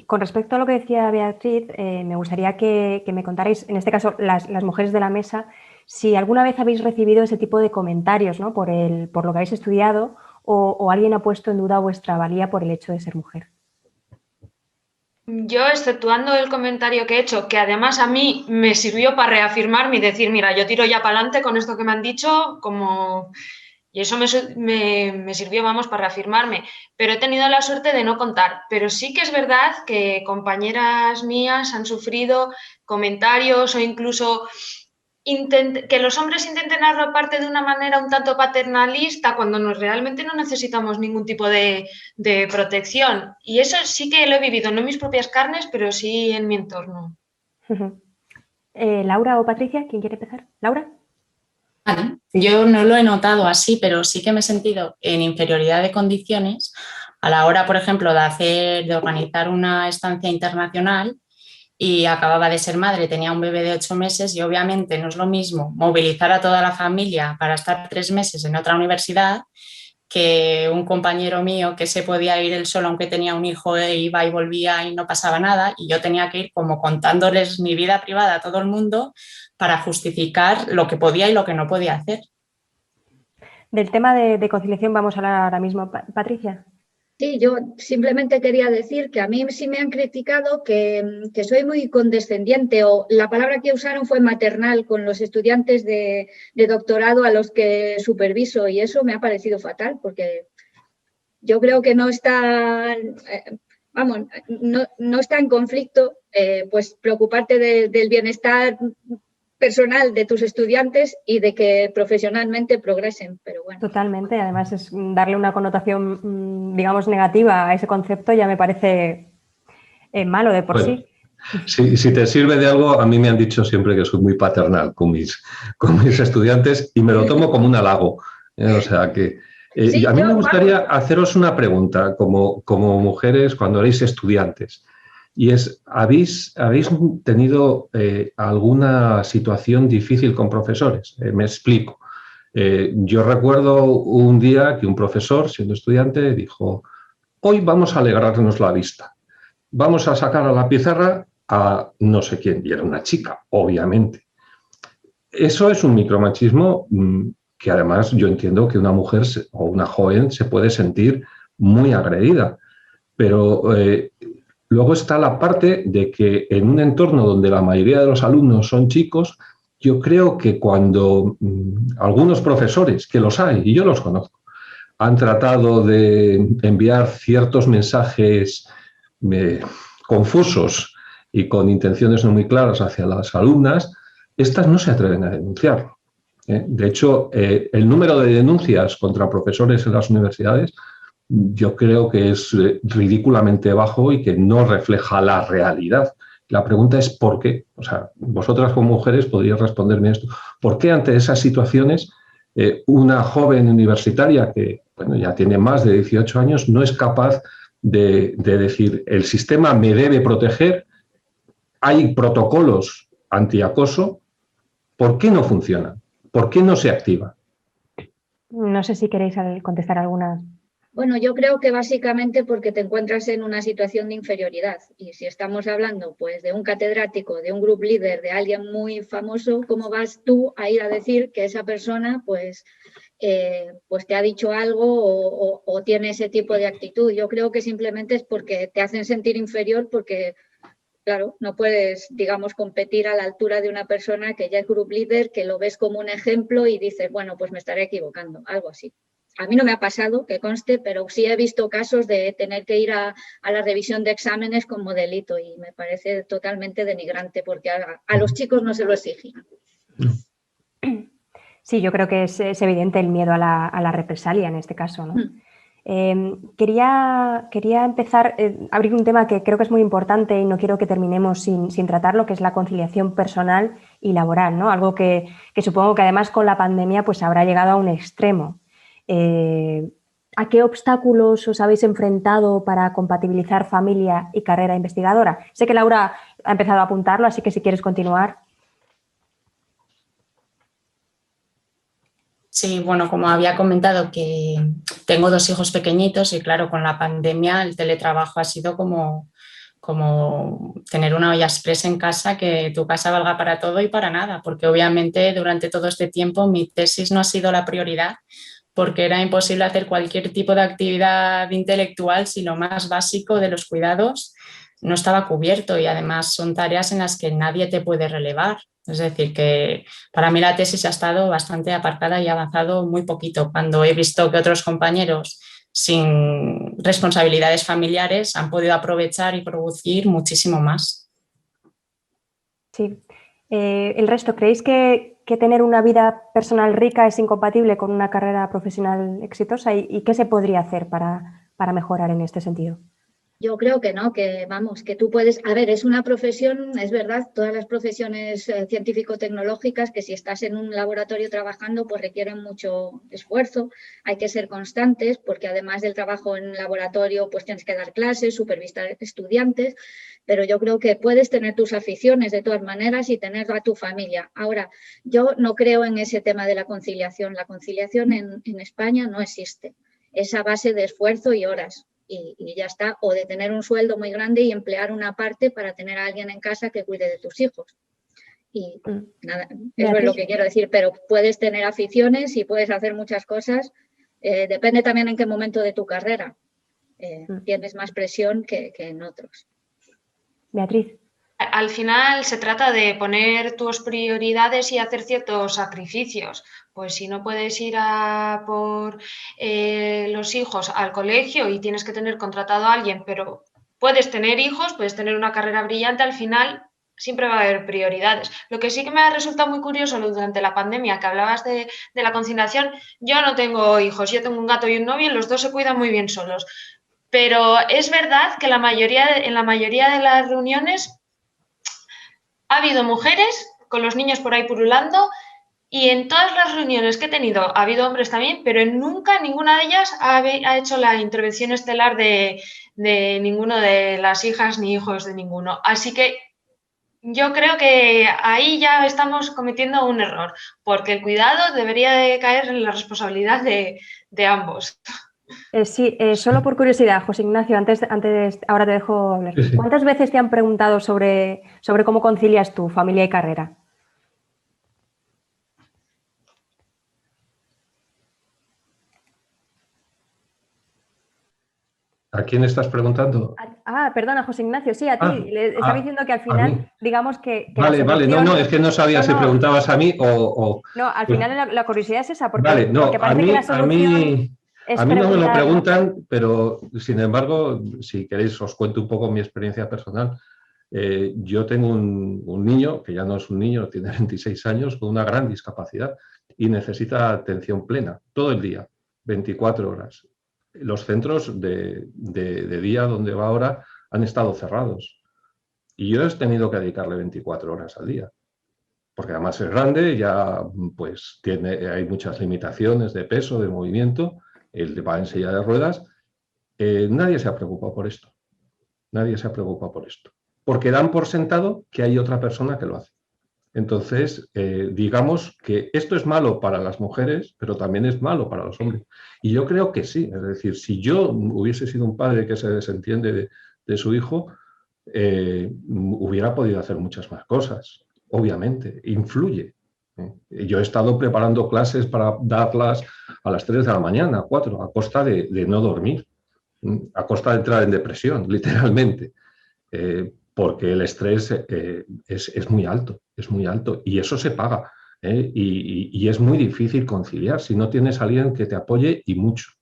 [SPEAKER 3] con respecto a lo que decía Beatriz, me gustaría que me contarais, en este caso las mujeres de la mesa, si alguna vez habéis recibido ese tipo de comentarios, ¿no? por lo que habéis estudiado o alguien ha puesto en duda vuestra valía por el hecho de ser mujer.
[SPEAKER 5] Yo, exceptuando el comentario que he hecho, que además a mí me sirvió para reafirmarme y decir, mira, yo tiro ya para adelante con esto que me han dicho, como... Y eso me sirvió, vamos, para reafirmarme. Pero he tenido la suerte de no contar. Pero sí que es verdad que compañeras mías han sufrido comentarios o incluso que los hombres intenten arroparte de una manera un tanto paternalista cuando realmente no necesitamos ningún tipo de protección. Y eso sí que lo he vivido, no en mis propias carnes, pero sí en mi entorno.
[SPEAKER 3] Laura o Patricia, ¿quién quiere empezar? ¿Laura?
[SPEAKER 4] Vale. Yo no lo he notado así, pero sí que me he sentido en inferioridad de condiciones a la hora, por ejemplo, de organizar una estancia internacional y acababa de ser madre, tenía un bebé de 8 meses y obviamente no es lo mismo movilizar a toda la familia para estar 3 meses en otra universidad que un compañero mío que se podía ir él solo aunque tenía un hijo e iba y volvía y no pasaba nada y yo tenía que ir como contándoles mi vida privada a todo el mundo para justificar lo que podía y lo que no podía hacer.
[SPEAKER 3] Del tema de conciliación vamos a hablar ahora mismo. Patricia.
[SPEAKER 6] Sí, yo simplemente quería decir que a mí sí me han criticado que soy muy condescendiente o la palabra que usaron fue maternal con los estudiantes de doctorado a los que superviso y eso me ha parecido fatal porque yo creo que no está, no está en conflicto pues preocuparte del bienestar personal de tus estudiantes y de que profesionalmente progresen, pero bueno.
[SPEAKER 3] Totalmente, además es darle una connotación, digamos, negativa a ese concepto ya me parece malo de por sí.
[SPEAKER 7] Si te sirve de algo, a mí me han dicho siempre que soy muy paternal con mis estudiantes y me lo tomo como un halago. O sea que
[SPEAKER 6] Sí,
[SPEAKER 7] a mí me gustaría
[SPEAKER 6] vamos.
[SPEAKER 7] haceros una pregunta como mujeres cuando erais estudiantes. Y es, ¿habéis tenido alguna situación difícil con profesores? Me explico. Yo recuerdo un día que un profesor, siendo estudiante, dijo: hoy vamos a alegrarnos la vista. Vamos a sacar a la pizarra a no sé quién. Y era una chica, obviamente. Eso es un micromachismo que además yo entiendo que una mujer o una joven se puede sentir muy agredida. Pero luego está la parte de que en un entorno donde la mayoría de los alumnos son chicos, yo creo que cuando algunos profesores, que los hay y yo los conozco, han tratado de enviar ciertos mensajes confusos y con intenciones no muy claras hacia las alumnas, estas no se atreven a denunciarlo. De hecho, el número de denuncias contra profesores en las universidades yo creo que es ridículamente bajo y que no refleja la realidad. La pregunta es ¿por qué? O sea, vosotras como mujeres podríais responderme esto. ¿Por qué ante esas situaciones una joven universitaria que bueno, ya tiene más de 18 años no es capaz de decir el sistema me debe proteger, hay protocolos antiacoso, ¿por qué no funcionan? ¿Por qué no se activan?
[SPEAKER 3] No sé si queréis contestar algunas.
[SPEAKER 6] Bueno, yo creo que básicamente porque te encuentras en una situación de inferioridad. Y si estamos hablando pues, de un catedrático, de un group leader, de alguien muy famoso, ¿cómo vas tú a ir a decir que esa persona pues te ha dicho algo o tiene ese tipo de actitud? Yo creo que simplemente es porque te hacen sentir inferior porque, claro, no puedes, digamos, competir a la altura de una persona que ya es group leader, que lo ves como un ejemplo y dices, bueno, pues me estaré equivocando, algo así. A mí no me ha pasado, que conste, pero sí he visto casos de tener que ir a la revisión de exámenes como delito y me parece totalmente denigrante porque a los chicos no se lo exigen.
[SPEAKER 3] Sí, yo creo que es evidente el miedo a la represalia en este caso, ¿no? Quería empezar a abrir un tema que creo que es muy importante y no quiero que terminemos sin tratarlo, que es la conciliación personal y laboral, ¿no? Algo que supongo que además con la pandemia pues habrá llegado a un extremo. ¿A qué obstáculos os habéis enfrentado para compatibilizar familia y carrera investigadora? Sé que Laura ha empezado a apuntarlo, así que si quieres continuar.
[SPEAKER 4] Sí, bueno, como había comentado que tengo 2 hijos pequeñitos y claro, con la pandemia el teletrabajo ha sido como tener una olla express en casa, que tu casa valga para todo y para nada, porque obviamente durante todo este tiempo mi tesis no ha sido la prioridad porque era imposible hacer cualquier tipo de actividad intelectual si lo más básico de los cuidados no estaba cubierto y además son tareas en las que nadie te puede relevar. Es decir, que para mí la tesis ha estado bastante aparcada y ha avanzado muy poquito cuando he visto que otros compañeros sin responsabilidades familiares han podido aprovechar y producir muchísimo más.
[SPEAKER 3] Sí. ¿El resto creéis que tener una vida personal rica es incompatible con una carrera profesional exitosa? ¿Y qué se podría hacer para mejorar en este sentido?
[SPEAKER 6] Yo creo que no, que vamos, que tú puedes, a ver, es una profesión, es verdad, todas las profesiones científico-tecnológicas que si estás en un laboratorio trabajando pues requieren mucho esfuerzo, hay que ser constantes porque además del trabajo en laboratorio pues tienes que dar clases, supervisar estudiantes, pero yo creo que puedes tener tus aficiones de todas maneras y tener a tu familia. Ahora, yo no creo en ese tema de la conciliación en España no existe, es a base de esfuerzo y horas. Y ya está, o de tener un sueldo muy grande y emplear una parte para tener a alguien en casa que cuide de tus hijos. Y nada, eso es lo que quiero decir, pero puedes tener aficiones y puedes hacer muchas cosas, depende también en qué momento de tu carrera tienes más presión que en otros.
[SPEAKER 3] Beatriz.
[SPEAKER 5] Al final se trata de poner tus prioridades y hacer ciertos sacrificios. Pues si no puedes ir por los hijos al colegio y tienes que tener contratado a alguien, pero puedes tener hijos, puedes tener una carrera brillante, al final siempre va a haber prioridades. Lo que sí que me ha resultado muy curioso durante la pandemia, que hablabas de la conciliación, yo no tengo hijos, yo tengo un gato y un novio y los dos se cuidan muy bien solos. Pero es verdad que en la mayoría de las reuniones ha habido mujeres con los niños por ahí pululando y en todas las reuniones que he tenido ha habido hombres también, pero nunca ninguna de ellas ha hecho la intervención estelar de ninguno de las hijas ni hijos de ninguno. Así que yo creo que ahí ya estamos cometiendo un error, porque el cuidado debería de caer en la responsabilidad de ambos.
[SPEAKER 3] Sí, solo por curiosidad, José Ignacio, antes ahora te dejo hablar.
[SPEAKER 7] Sí, sí.
[SPEAKER 3] ¿Cuántas veces te han preguntado sobre cómo concilias tu familia y carrera?
[SPEAKER 7] ¿A quién estás preguntando?
[SPEAKER 3] Perdona, José Ignacio, sí, a ti. Le estaba diciendo que al
[SPEAKER 7] a
[SPEAKER 3] final,
[SPEAKER 7] mí.
[SPEAKER 3] digamos que
[SPEAKER 7] Vale,
[SPEAKER 3] la
[SPEAKER 7] vale,
[SPEAKER 3] solución...
[SPEAKER 7] no, es que no sabía si preguntabas a mí o...
[SPEAKER 3] No, al
[SPEAKER 7] pues,
[SPEAKER 3] final la curiosidad es esa, porque,
[SPEAKER 7] vale, no,
[SPEAKER 3] porque parece que la solución es
[SPEAKER 7] a mí no me lo
[SPEAKER 3] preguntar...
[SPEAKER 7] preguntan, pero sin embargo, si queréis os cuento un poco mi experiencia personal. Yo tengo un niño, que ya no es un niño, tiene 26 años, con una gran discapacidad y necesita atención plena, todo el día, 24 horas. Los centros de día donde va ahora han estado cerrados y yo he tenido que dedicarle 24 horas al día, porque además es grande, ya pues hay muchas limitaciones de peso, de movimiento, él va en silla de ruedas. Nadie se ha preocupado por esto, nadie se ha preocupado por esto, porque dan por sentado que hay otra persona que lo hace. Entonces, digamos que esto es malo para las mujeres, pero también es malo para los hombres. Y yo creo que sí, es decir, si yo hubiese sido un padre que se desentiende de su hijo, hubiera podido hacer muchas más cosas, obviamente, influye. Yo he estado preparando clases para darlas a las 3 de la mañana, 4, a costa de no dormir, a costa de entrar en depresión, literalmente. Porque el estrés es muy alto y eso se paga, y es muy difícil conciliar si no tienes a alguien que te apoye y mucho.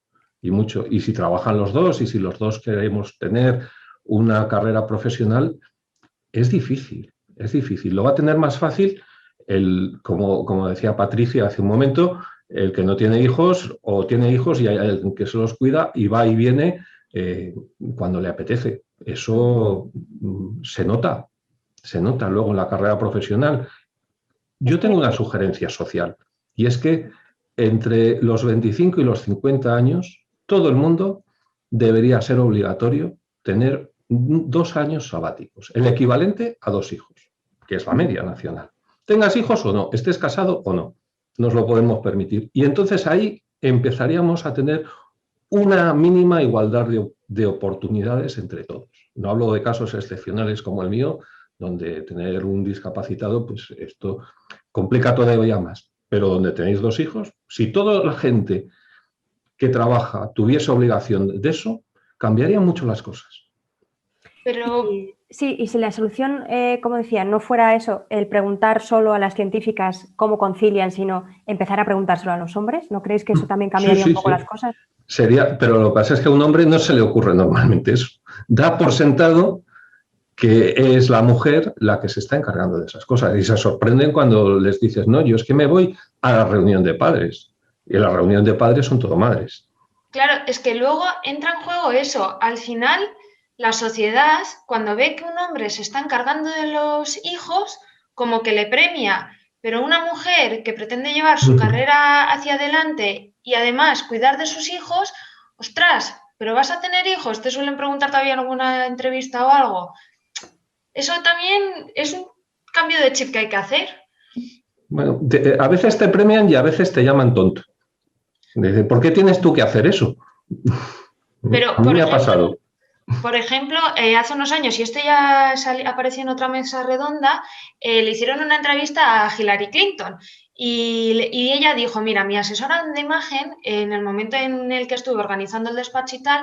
[SPEAKER 7] Y si trabajan los dos y si los dos queremos tener una carrera profesional, es difícil. Lo va a tener más fácil, como decía Patricia hace un momento, el que no tiene hijos o tiene hijos y hay alguien que se los cuida y va y viene cuando le apetece. Eso se nota luego en la carrera profesional. Yo tengo una sugerencia social y es que entre los 25 y los 50 años todo el mundo debería ser obligatorio tener 2 años sabáticos, el equivalente a 2 hijos, que es la media nacional. Tengas hijos o no, estés casado o no, nos lo podemos permitir. Y entonces ahí empezaríamos a tener una mínima igualdad de oportunidades entre todos. No hablo de casos excepcionales como el mío, donde tener un discapacitado, pues esto complica todavía más. Pero donde tenéis 2 hijos, si toda la gente que trabaja tuviese obligación de eso, cambiarían mucho las cosas.
[SPEAKER 5] Pero...
[SPEAKER 3] Sí, y si la solución, como decía, no fuera eso, el preguntar solo a las científicas cómo concilian, sino empezar a preguntárselo a los hombres, ¿no creéis que eso también cambiaría un poco las cosas?
[SPEAKER 7] Pero lo que pasa es que a un hombre no se le ocurre normalmente eso. Da por sentado que es la mujer la que se está encargando de esas cosas y se sorprenden cuando les dices, no, yo es que me voy a la reunión de padres. Y en la reunión de padres son todo madres.
[SPEAKER 5] Claro, es que luego entra en juego eso. Al final, la sociedad, cuando ve que un hombre se está encargando de los hijos, como que le premia, pero una mujer que pretende llevar su carrera hacia adelante y además cuidar de sus hijos, ostras, ¿pero vas a tener hijos? ¿Te suelen preguntar todavía en alguna entrevista o algo? Eso también es un cambio de chip que hay que hacer.
[SPEAKER 7] Bueno, a veces te premian y a veces te llaman tonto. Dice, ¿por qué tienes tú que hacer eso?
[SPEAKER 5] Pero,
[SPEAKER 7] a mí me ha pasado.
[SPEAKER 5] Por ejemplo, hace unos años, y esto ya apareció en otra mesa redonda, le hicieron una entrevista a Hillary Clinton y ella dijo, mira, mi asesora de imagen, en el momento en el que estuve organizando el despacho y tal,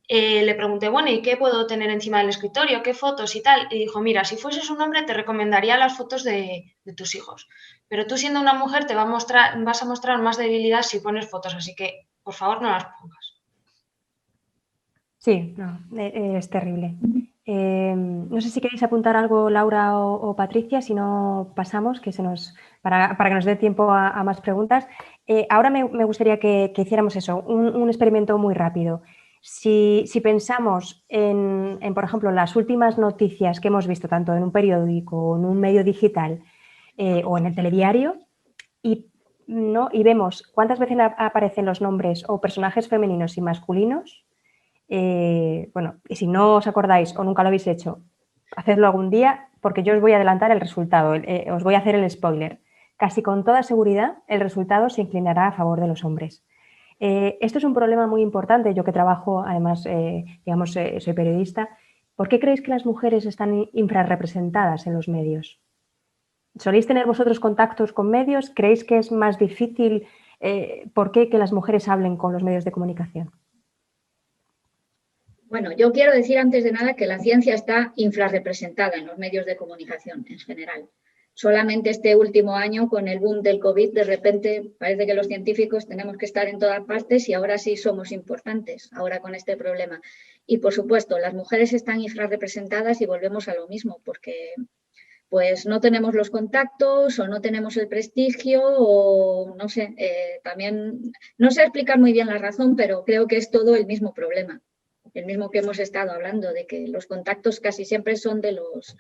[SPEAKER 5] le pregunté, bueno, ¿y qué puedo tener encima del escritorio? ¿Qué fotos y tal? Y dijo, mira, si fueses un hombre te recomendaría las fotos de tus hijos, pero tú siendo una mujer vas a mostrar más debilidad si pones fotos, así que, por favor, no las pongas.
[SPEAKER 3] Sí, no, es terrible. No sé si queréis apuntar algo, Laura o Patricia, si no pasamos, para que nos dé tiempo a más preguntas. Ahora me gustaría que hiciéramos eso, un experimento muy rápido. Si pensamos en, por ejemplo, las últimas noticias que hemos visto, tanto en un periódico o en un medio digital o en el telediario, y vemos cuántas veces aparecen los nombres o personajes femeninos y masculinos, bueno, y si no os acordáis o nunca lo habéis hecho, hacedlo algún día, porque yo os voy a adelantar el resultado, os voy a hacer el spoiler. Casi con toda seguridad el resultado se inclinará a favor de los hombres. Esto es un problema muy importante, yo que trabajo, además, soy periodista. ¿Por qué creéis que las mujeres están infrarrepresentadas en los medios? ¿Soléis tener vosotros contactos con medios? ¿Creéis que es más difícil, por qué, que las mujeres hablen con los medios de comunicación?
[SPEAKER 6] Bueno, yo quiero decir antes de nada que la ciencia está infrarrepresentada en los medios de comunicación en general. Solamente este último año, con el boom del COVID, de repente parece que los científicos tenemos que estar en todas partes y ahora sí somos importantes, ahora con este problema. Y, por supuesto, las mujeres están infrarrepresentadas y volvemos a lo mismo, porque pues no tenemos los contactos o no tenemos el prestigio o no sé, también no sé explicar muy bien la razón, pero creo que es todo el mismo problema, el mismo que hemos estado hablando, de que los contactos casi siempre son de los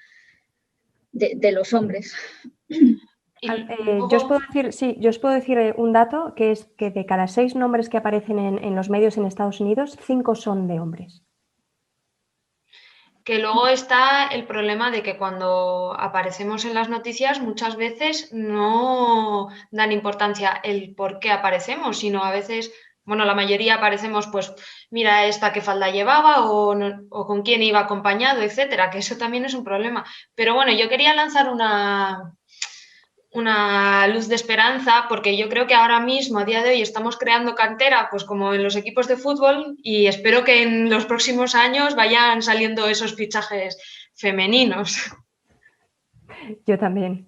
[SPEAKER 6] hombres.
[SPEAKER 3] Yo os puedo decir un dato, que es que de cada 6 nombres que aparecen en los medios en Estados Unidos, 5 son de hombres.
[SPEAKER 5] Que luego está el problema de que cuando aparecemos en las noticias muchas veces no dan importancia el por qué aparecemos, sino a veces, bueno, la mayoría aparecemos pues mira esta qué falda llevaba o con quién iba acompañado, etcétera, que eso también es un problema. Pero bueno, yo quería lanzar una luz de esperanza, porque yo creo que ahora mismo, a día de hoy, estamos creando cantera, pues como en los equipos de fútbol, y espero que en los próximos años vayan saliendo esos fichajes femeninos.
[SPEAKER 3] Yo también.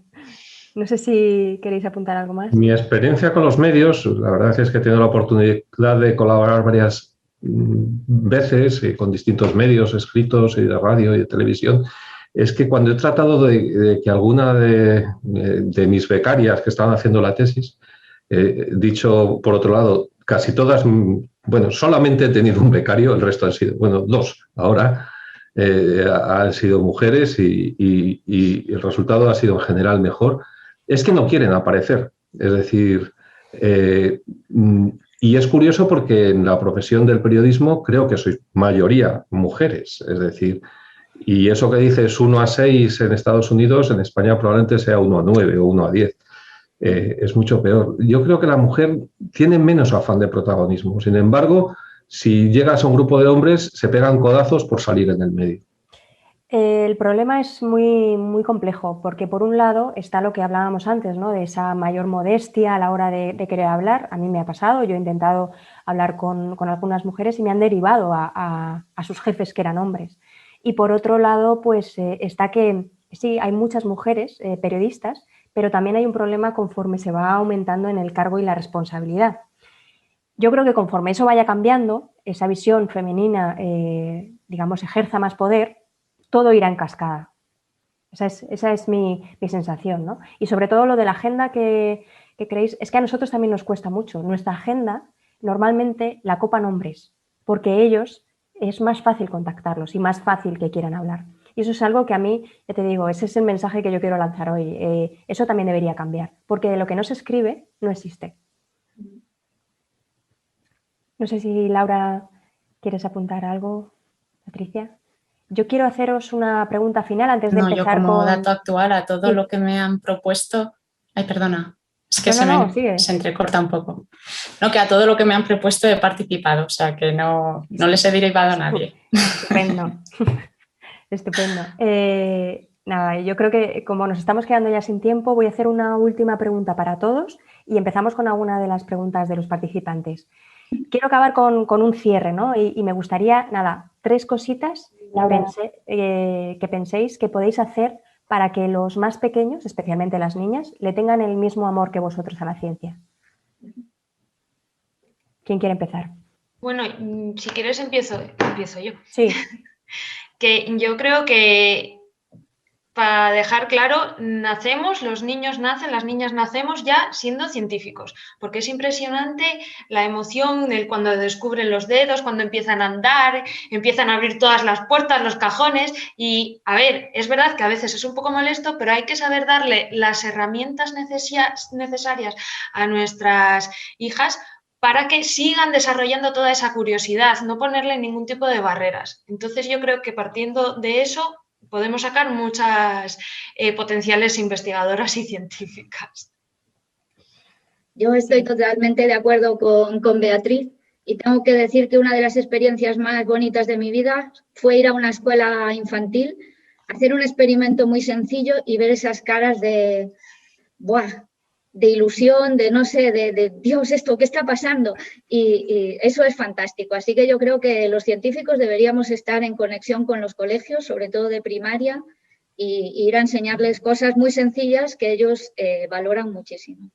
[SPEAKER 3] No sé si queréis apuntar algo más.
[SPEAKER 7] Mi experiencia con los medios, la verdad es que he tenido la oportunidad de colaborar varias veces con distintos medios escritos y de radio y de televisión. Es que cuando he tratado de que alguna de mis becarias que estaban haciendo la tesis, dicho por otro lado, casi todas, bueno, solamente he tenido un becario, el resto han sido, bueno, 2 ahora, han sido mujeres y el resultado ha sido en general mejor, es que no quieren aparecer. Es decir, y es curioso porque en la profesión del periodismo creo que sois mayoría mujeres, es decir, y eso que dices 1 a 6 en Estados Unidos, en España probablemente sea 1 a 9 o 1 a 10. Es mucho peor. Yo creo que la mujer tiene menos afán de protagonismo. Sin embargo, si llegas a un grupo de hombres, se pegan codazos por salir en el medio.
[SPEAKER 3] El problema es muy, muy complejo, porque por un lado está lo que hablábamos antes, ¿no? De esa mayor modestia a la hora de querer hablar. A mí me ha pasado, yo he intentado hablar con algunas mujeres y me han derivado a sus jefes que eran hombres. Y por otro lado, pues está que sí, hay muchas mujeres periodistas, pero también hay un problema conforme se va aumentando en el cargo y la responsabilidad. Yo creo que conforme eso vaya cambiando, esa visión femenina, digamos, ejerza más poder, todo irá en cascada. Esa es mi sensación, ¿no? Y sobre todo lo de la agenda que creéis, es que a nosotros también nos cuesta mucho. Nuestra agenda normalmente la copan hombres, porque ellos es más fácil contactarlos y más fácil que quieran hablar. Y eso es algo que a mí, ya te digo, ese es el mensaje que yo quiero lanzar hoy. Eso también debería cambiar, porque de lo que no se escribe no existe. No sé si Laura quieres apuntar algo, Patricia. Yo quiero haceros una pregunta final antes de empezar
[SPEAKER 4] yo como
[SPEAKER 3] con...
[SPEAKER 4] dato actual a todo lo que me han propuesto... Ay, perdona, es que se entrecorta un poco. No, que a todo lo que me han propuesto he participado, o sea que no les he derivado a nadie.
[SPEAKER 3] Estupendo. Estupendo. Nada, yo creo que como nos estamos quedando ya sin tiempo, voy a hacer una última pregunta para todos y empezamos con alguna de las preguntas de los participantes. Quiero acabar con un cierre, ¿no? Y me gustaría, nada, 3 cositas que penséis que podéis hacer para que los más pequeños, especialmente las niñas, le tengan el mismo amor que vosotros a la ciencia. ¿Quién quiere empezar?
[SPEAKER 5] Bueno, si quieres empiezo yo.
[SPEAKER 3] Sí.
[SPEAKER 5] Que yo creo que para dejar claro, los niños nacen, las niñas nacemos ya siendo científicos, porque es impresionante la emoción cuando descubren los dedos, cuando empiezan a andar, empiezan a abrir todas las puertas, los cajones y, a ver, es verdad que a veces es un poco molesto, pero hay que saber darle las herramientas necesarias a nuestras hijas para que sigan desarrollando toda esa curiosidad, no ponerle ningún tipo de barreras. Entonces yo creo que partiendo de eso podemos sacar muchas potenciales investigadoras y científicas.
[SPEAKER 6] Yo estoy totalmente de acuerdo con Beatriz y tengo que decir que una de las experiencias más bonitas de mi vida fue ir a una escuela infantil, hacer un experimento muy sencillo y ver esas caras de ilusión, de no sé, de Dios, ¿esto qué está pasando? Y eso es fantástico. Así que yo creo que los científicos deberíamos estar en conexión con los colegios, sobre todo de primaria, y ir a enseñarles cosas muy sencillas que ellos valoran muchísimo.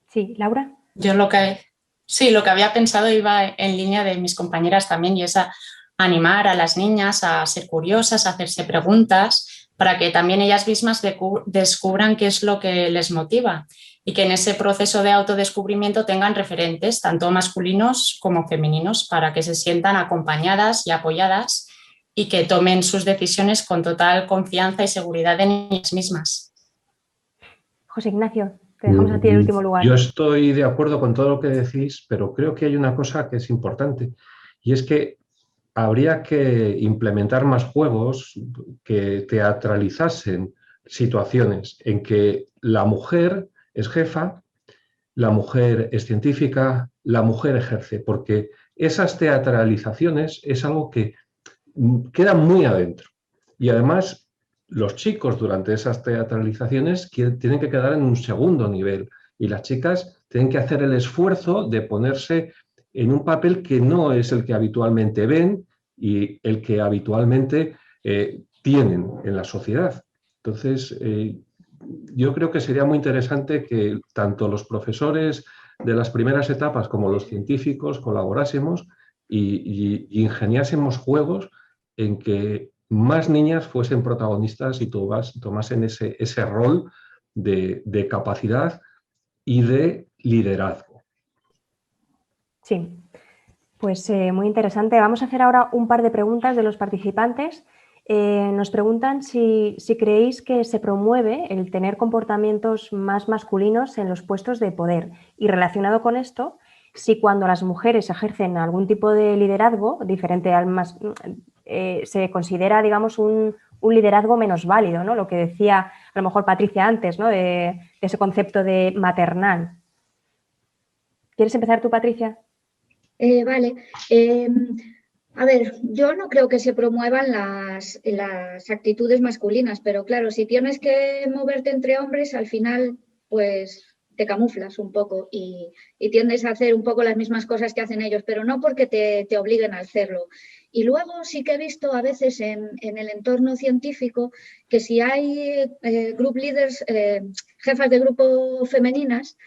[SPEAKER 3] Sí, Laura.
[SPEAKER 4] Yo lo que había pensado iba en línea de mis compañeras también, y es a animar a las niñas a ser curiosas, a hacerse preguntas, para que también ellas mismas descubran qué es lo que les motiva y que en ese proceso de autodescubrimiento tengan referentes, tanto masculinos como femeninos, para que se sientan acompañadas y apoyadas y que tomen sus decisiones con total confianza y seguridad en ellas mismas.
[SPEAKER 3] José Ignacio, te dejamos a ti el último lugar.
[SPEAKER 7] Yo estoy de acuerdo con todo lo que decís, pero creo que hay una cosa que es importante, y es que habría que implementar más juegos que teatralizasen situaciones en que la mujer es jefa, la mujer es científica, la mujer ejerce, porque esas teatralizaciones es algo que queda muy adentro. Y además, los chicos durante esas teatralizaciones tienen que quedar en un segundo nivel y las chicas tienen que hacer el esfuerzo de ponerse en un papel que no es el que habitualmente ven y el que habitualmente tienen en la sociedad. Entonces, yo creo que sería muy interesante que tanto los profesores de las primeras etapas como los científicos colaborásemos y ingeniásemos juegos en que más niñas fuesen protagonistas y tomasen ese rol de capacidad y de liderazgo.
[SPEAKER 3] Sí, pues muy interesante. Vamos a hacer ahora un par de preguntas de los participantes. Nos preguntan si creéis que se promueve el tener comportamientos más masculinos en los puestos de poder. Y relacionado con esto, si cuando las mujeres ejercen algún tipo de liderazgo diferente al más, se considera, digamos, un liderazgo menos válido, ¿no? Lo que decía a lo mejor Patricia antes, ¿no? De ese concepto de maternal. ¿Quieres empezar tú, Patricia?
[SPEAKER 6] Vale. A ver, yo no creo que se promuevan las actitudes masculinas, pero claro, si tienes que moverte entre hombres, al final, pues te camuflas un poco y tiendes a hacer un poco las mismas cosas que hacen ellos, pero no porque te obliguen a hacerlo. Y luego sí que he visto a veces en el entorno científico que si hay group leaders, jefas de grupo femeninas,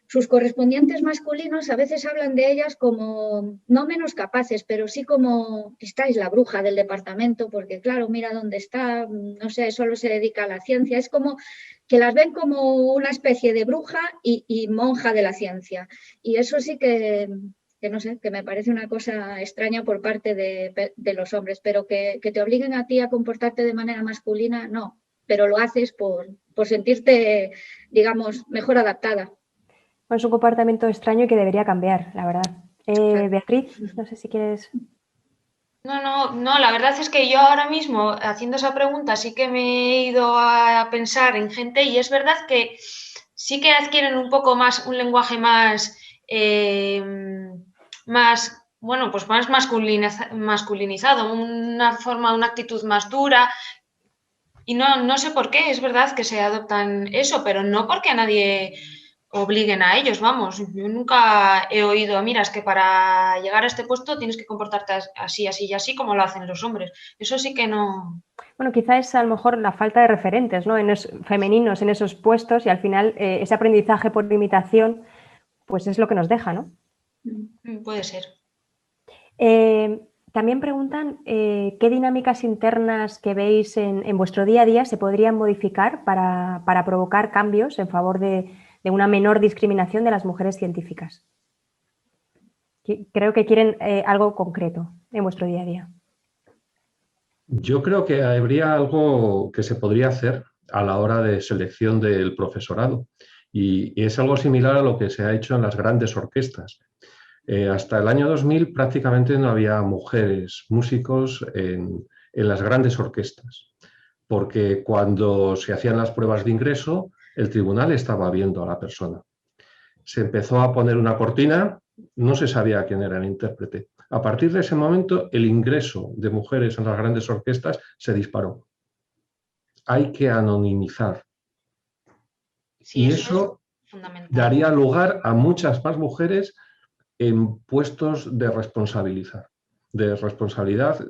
[SPEAKER 6] sus correspondientes masculinos a veces hablan de ellas como no menos capaces, pero sí como esta es la bruja del departamento, porque claro, mira dónde está, no sé, solo se dedica a la ciencia. Es como que las ven como una especie de bruja y monja de la ciencia. Y eso sí que no sé, que me parece una cosa extraña por parte de los hombres, pero que te obliguen a ti a comportarte de manera masculina, no, pero lo haces por sentirte, digamos, mejor adaptada.
[SPEAKER 3] Es un comportamiento extraño y que debería cambiar, la verdad. Beatriz, no sé si quieres...
[SPEAKER 5] No, la verdad es que yo ahora mismo, haciendo esa pregunta, sí que me he ido a pensar en gente y es verdad que sí que adquieren un poco más, un lenguaje más, bueno, pues más masculinizado, una forma, una actitud más dura. Y no sé por qué, es verdad que se adoptan eso, pero no porque a nadie obliguen a ellos, vamos. Yo nunca he oído, mira, es que para llegar a este puesto tienes que comportarte así, así y así como lo hacen los hombres. Eso sí que no...
[SPEAKER 3] Bueno, quizá es a lo mejor la falta de referentes, ¿no? Femeninos en esos puestos y al final ese aprendizaje por imitación, pues es lo que nos deja, ¿no?
[SPEAKER 5] Puede ser.
[SPEAKER 3] También preguntan qué dinámicas internas que veis en vuestro día a día se podrían modificar para provocar cambios en favor de una menor discriminación de las mujeres científicas. Creo que quieren algo concreto en vuestro día a día.
[SPEAKER 7] Yo creo que habría algo que se podría hacer a la hora de selección del profesorado y es algo similar a lo que se ha hecho en las grandes orquestas. Hasta el año 2000 prácticamente no había mujeres músicos en las grandes orquestas, porque cuando se hacían las pruebas de ingreso, el tribunal estaba viendo a la persona. Se empezó a poner una cortina, no se sabía quién era el intérprete. A partir de ese momento, el ingreso de mujeres en las grandes orquestas se disparó. Hay que anonimizar.
[SPEAKER 5] Sí,
[SPEAKER 7] y
[SPEAKER 5] eso es fundamental.
[SPEAKER 7] daría lugar a muchas más mujeres en puestos de responsabilidad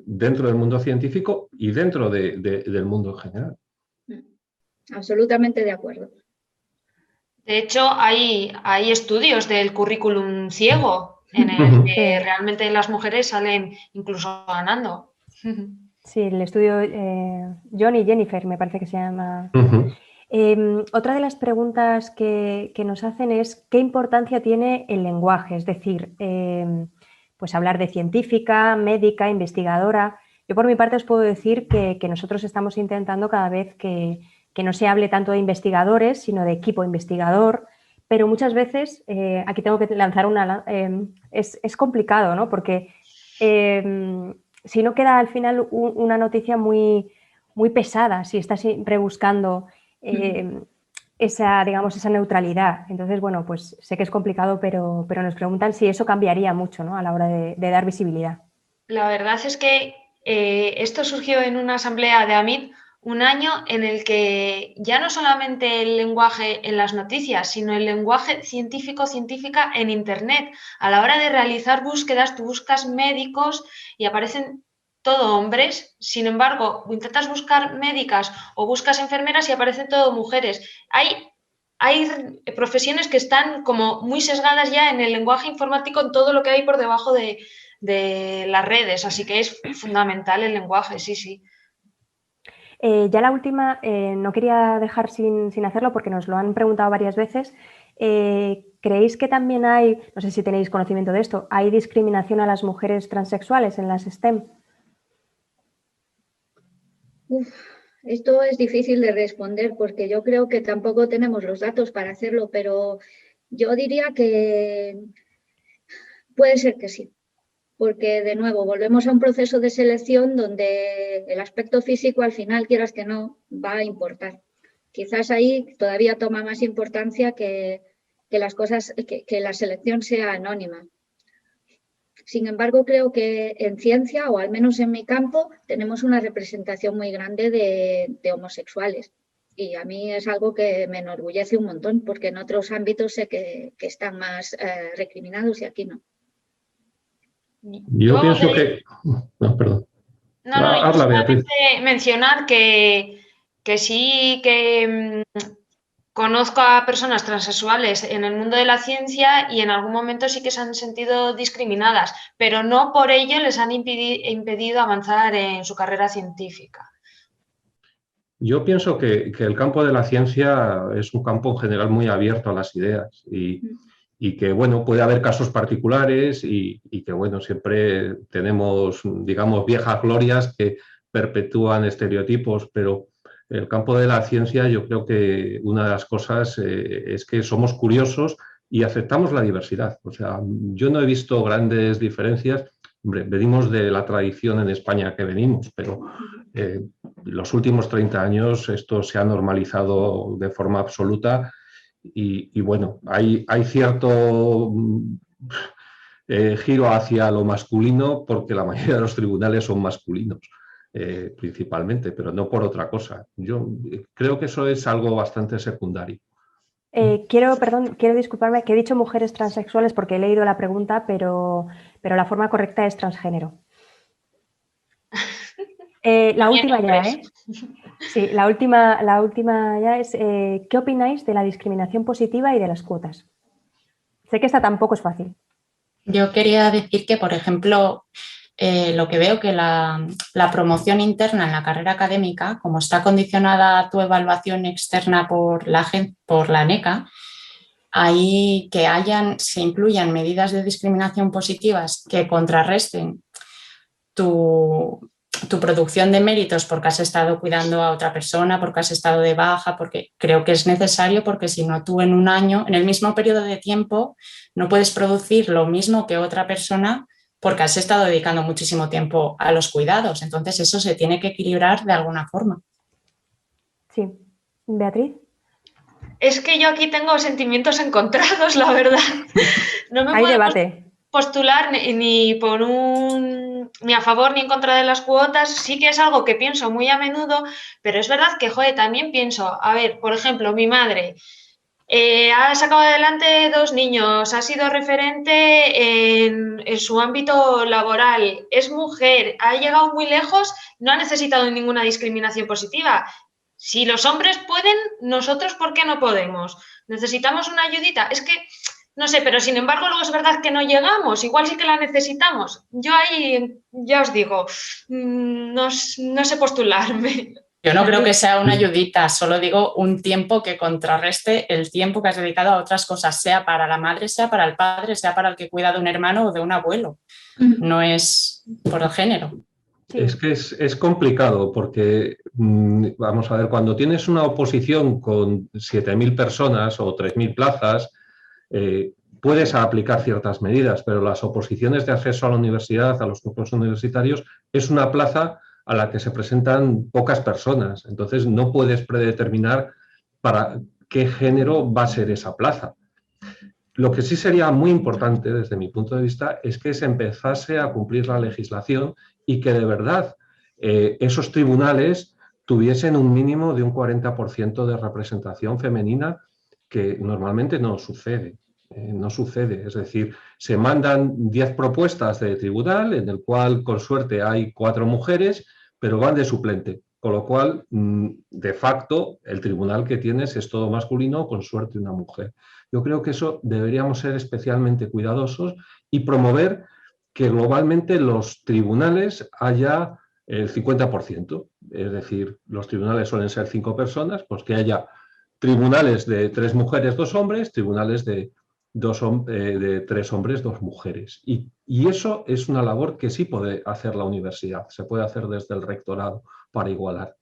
[SPEAKER 7] dentro del mundo científico y dentro del mundo en general.
[SPEAKER 6] Absolutamente de acuerdo.
[SPEAKER 5] De hecho, hay estudios del currículum ciego en el que realmente las mujeres salen incluso ganando.
[SPEAKER 3] Sí, el estudio John y Jennifer, me parece que se llama. Otra de las preguntas que nos hacen es ¿qué importancia tiene el lenguaje? Es decir, pues hablar de científica, médica, investigadora. Yo por mi parte os puedo decir que nosotros estamos intentando cada vez que no se hable tanto de investigadores, sino de equipo investigador, pero muchas veces, aquí tengo que lanzar es complicado, ¿no? Porque si no queda al final una noticia muy, muy pesada, si estás siempre buscando esa neutralidad. Entonces, bueno, pues sé que es complicado, pero nos preguntan si eso cambiaría mucho, ¿no? A la hora de dar visibilidad.
[SPEAKER 5] La verdad es que esto surgió en una asamblea de AMIT un año en el que ya no solamente el lenguaje en las noticias, sino el lenguaje científica en Internet. A la hora de realizar búsquedas, tú buscas médicos y aparecen todo hombres, sin embargo, intentas buscar médicas o buscas enfermeras y aparecen todo mujeres. Hay profesiones que están como muy sesgadas ya en el lenguaje informático, en todo lo que hay por debajo de las redes, así que es fundamental el lenguaje, sí.
[SPEAKER 3] Ya la última, no quería dejar sin hacerlo porque nos lo han preguntado varias veces. ¿Creéis que también hay, no sé si tenéis conocimiento de esto, hay discriminación a las mujeres transexuales en las STEM?
[SPEAKER 6] Esto es difícil de responder porque yo creo que tampoco tenemos los datos para hacerlo, pero yo diría que puede ser que sí. Porque, de nuevo, volvemos a un proceso de selección donde el aspecto físico, al final, quieras que no, va a importar. Quizás ahí todavía toma más importancia que las cosas, que la selección sea anónima. Sin embargo, creo que en ciencia, o al menos en mi campo, tenemos una representación muy grande de homosexuales. Y a mí es algo que me enorgullece un montón, porque en otros ámbitos sé que están más recriminados y aquí no.
[SPEAKER 7] Yo pienso que... No, perdón.
[SPEAKER 5] Yo solamente mencionar que sí que conozco a personas transexuales en el mundo de la ciencia y en algún momento sí que se han sentido discriminadas, pero no por ello les han impedido avanzar en su carrera científica.
[SPEAKER 7] Yo pienso que el campo de la ciencia es un campo en general muy abierto a las ideas y que, bueno, puede haber casos particulares y que, bueno, siempre tenemos, digamos, viejas glorias que perpetúan estereotipos, pero el campo de la ciencia yo creo que una de las cosas es que somos curiosos y aceptamos la diversidad. O sea, yo no he visto grandes diferencias. Hombre, venimos de la tradición en España que venimos, pero los últimos 30 años esto se ha normalizado de forma absoluta y bueno, hay cierto giro hacia lo masculino porque la mayoría de los tribunales son masculinos principalmente, pero no por otra cosa. Yo creo que eso es algo bastante secundario.
[SPEAKER 3] Quiero disculparme que he dicho mujeres transexuales porque he leído la pregunta, pero la forma correcta es transgénero. La última ya, ¿eh? Sí, la última ya es ¿qué opináis de la discriminación positiva y de las cuotas? Sé que esta tampoco es fácil.
[SPEAKER 4] Yo quería decir que, por ejemplo, lo que veo que la promoción interna en la carrera académica, como está condicionada a tu evaluación externa por la NECA, ahí que se incluyan medidas de discriminación positivas que contrarresten tu producción de méritos porque has estado cuidando a otra persona, porque has estado de baja, porque creo que es necesario, porque si no tú en un año, en el mismo periodo de tiempo, no puedes producir lo mismo que otra persona porque has estado dedicando muchísimo tiempo a los cuidados. Entonces eso se tiene que equilibrar de alguna forma.
[SPEAKER 3] Sí. Beatriz.
[SPEAKER 5] Es que yo aquí tengo sentimientos encontrados, la verdad. No me
[SPEAKER 3] Hay
[SPEAKER 5] puedo
[SPEAKER 3] debate.
[SPEAKER 5] postular ni ni a favor ni en contra de las cuotas. Sí que es algo que pienso muy a menudo, pero es verdad que, joder, también pienso, a ver, por ejemplo, mi madre ha sacado adelante 2 niños, ha sido referente en su ámbito laboral, es mujer, ha llegado muy lejos, no ha necesitado ninguna discriminación positiva. Si los hombres pueden, nosotros, ¿por qué no podemos? ¿Necesitamos una ayudita? Es que, no sé, pero sin embargo luego es verdad que no llegamos, igual sí que la necesitamos. Yo ahí, ya os digo, no sé postularme.
[SPEAKER 4] Yo no creo que sea una ayudita, solo digo un tiempo que contrarreste el tiempo que has dedicado a otras cosas, sea para la madre, sea para el padre, sea para el que cuida de un hermano o de un abuelo. No es por el género.
[SPEAKER 3] Sí.
[SPEAKER 7] Es que es complicado porque, vamos a ver, cuando tienes una oposición con 7.000 personas o 3.000 plazas, puedes aplicar ciertas medidas, pero las oposiciones de acceso a la universidad, a los grupos universitarios, es una plaza a la que se presentan pocas personas. Entonces, no puedes predeterminar para qué género va a ser esa plaza. Lo que sí sería muy importante, desde mi punto de vista, es que se empezase a cumplir la legislación y que de verdad esos tribunales tuviesen un mínimo de un 40% de representación femenina, que normalmente no sucede. No sucede, es decir, se mandan 10 propuestas de tribunal, en el cual con suerte hay 4 mujeres, pero van de suplente, con lo cual, de facto, el tribunal que tienes es todo masculino, con suerte una mujer. Yo creo que eso deberíamos ser especialmente cuidadosos y promover que globalmente los tribunales haya el 50%, es decir, los tribunales suelen ser 5 personas, pues que haya tribunales de 3 mujeres, 2 hombres, tribunales de 3 hombres, 2 mujeres. Y eso es una labor que sí puede hacer la universidad, se puede hacer desde el rectorado para igualar.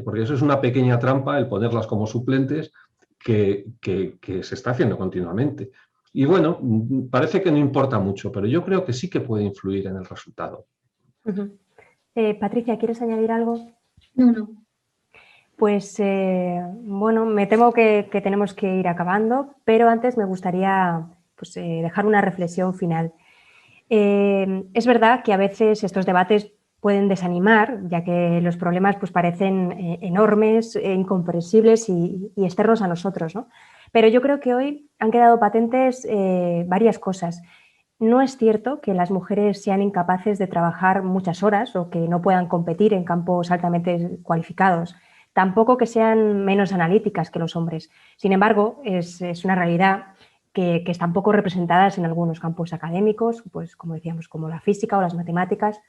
[SPEAKER 7] Porque eso es una pequeña trampa, el ponerlas como suplentes, que se está haciendo continuamente. Y bueno, parece que no importa mucho, pero yo creo que sí que puede influir en el resultado.
[SPEAKER 3] Patricia, ¿quieres añadir algo?
[SPEAKER 6] No.
[SPEAKER 3] Pues bueno, me temo que tenemos que ir acabando, pero antes me gustaría dejar una reflexión final. Es verdad que a veces estos debates pueden desanimar, ya que los problemas pues, parecen enormes, incomprensibles y externos a nosotros, ¿no? Pero yo creo que hoy han quedado patentes varias cosas. No es cierto que las mujeres sean incapaces de trabajar muchas horas o que no puedan competir en campos altamente cualificados. Tampoco que sean menos analíticas que los hombres. Sin embargo, es una realidad que están poco representadas en algunos campos académicos, pues como decíamos, como la física o las matemáticas.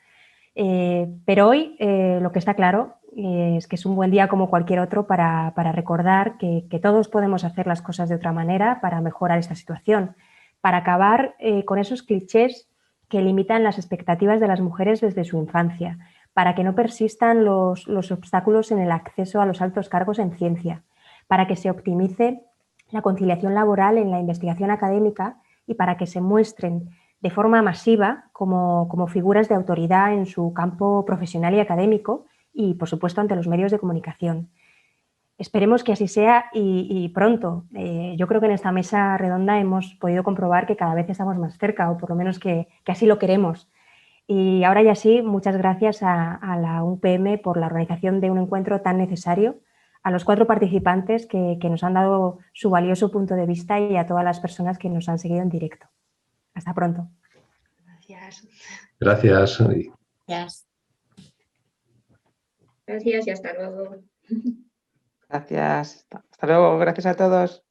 [SPEAKER 3] Pero hoy lo que está claro es que es un buen día como cualquier otro para recordar que todos podemos hacer las cosas de otra manera para mejorar esta situación, para acabar con esos clichés que limitan las expectativas de las mujeres desde su infancia, para que no persistan los obstáculos en el acceso a los altos cargos en ciencia, para que se optimice la conciliación laboral en la investigación académica y para que se muestren de forma masiva como figuras de autoridad en su campo profesional y académico y, por supuesto, ante los medios de comunicación. Esperemos que así sea y pronto. Yo creo que en esta mesa redonda hemos podido comprobar que cada vez estamos más cerca, o por lo menos que así lo queremos. Y ahora ya sí, muchas gracias a la UPM por la organización de un encuentro tan necesario, a los 4 participantes que nos han dado su valioso punto de vista y a todas las personas que nos han seguido en directo. Hasta pronto.
[SPEAKER 5] Gracias.
[SPEAKER 7] Gracias.
[SPEAKER 4] Gracias.
[SPEAKER 6] Gracias y hasta luego.
[SPEAKER 1] Gracias. Hasta luego. Gracias a todos.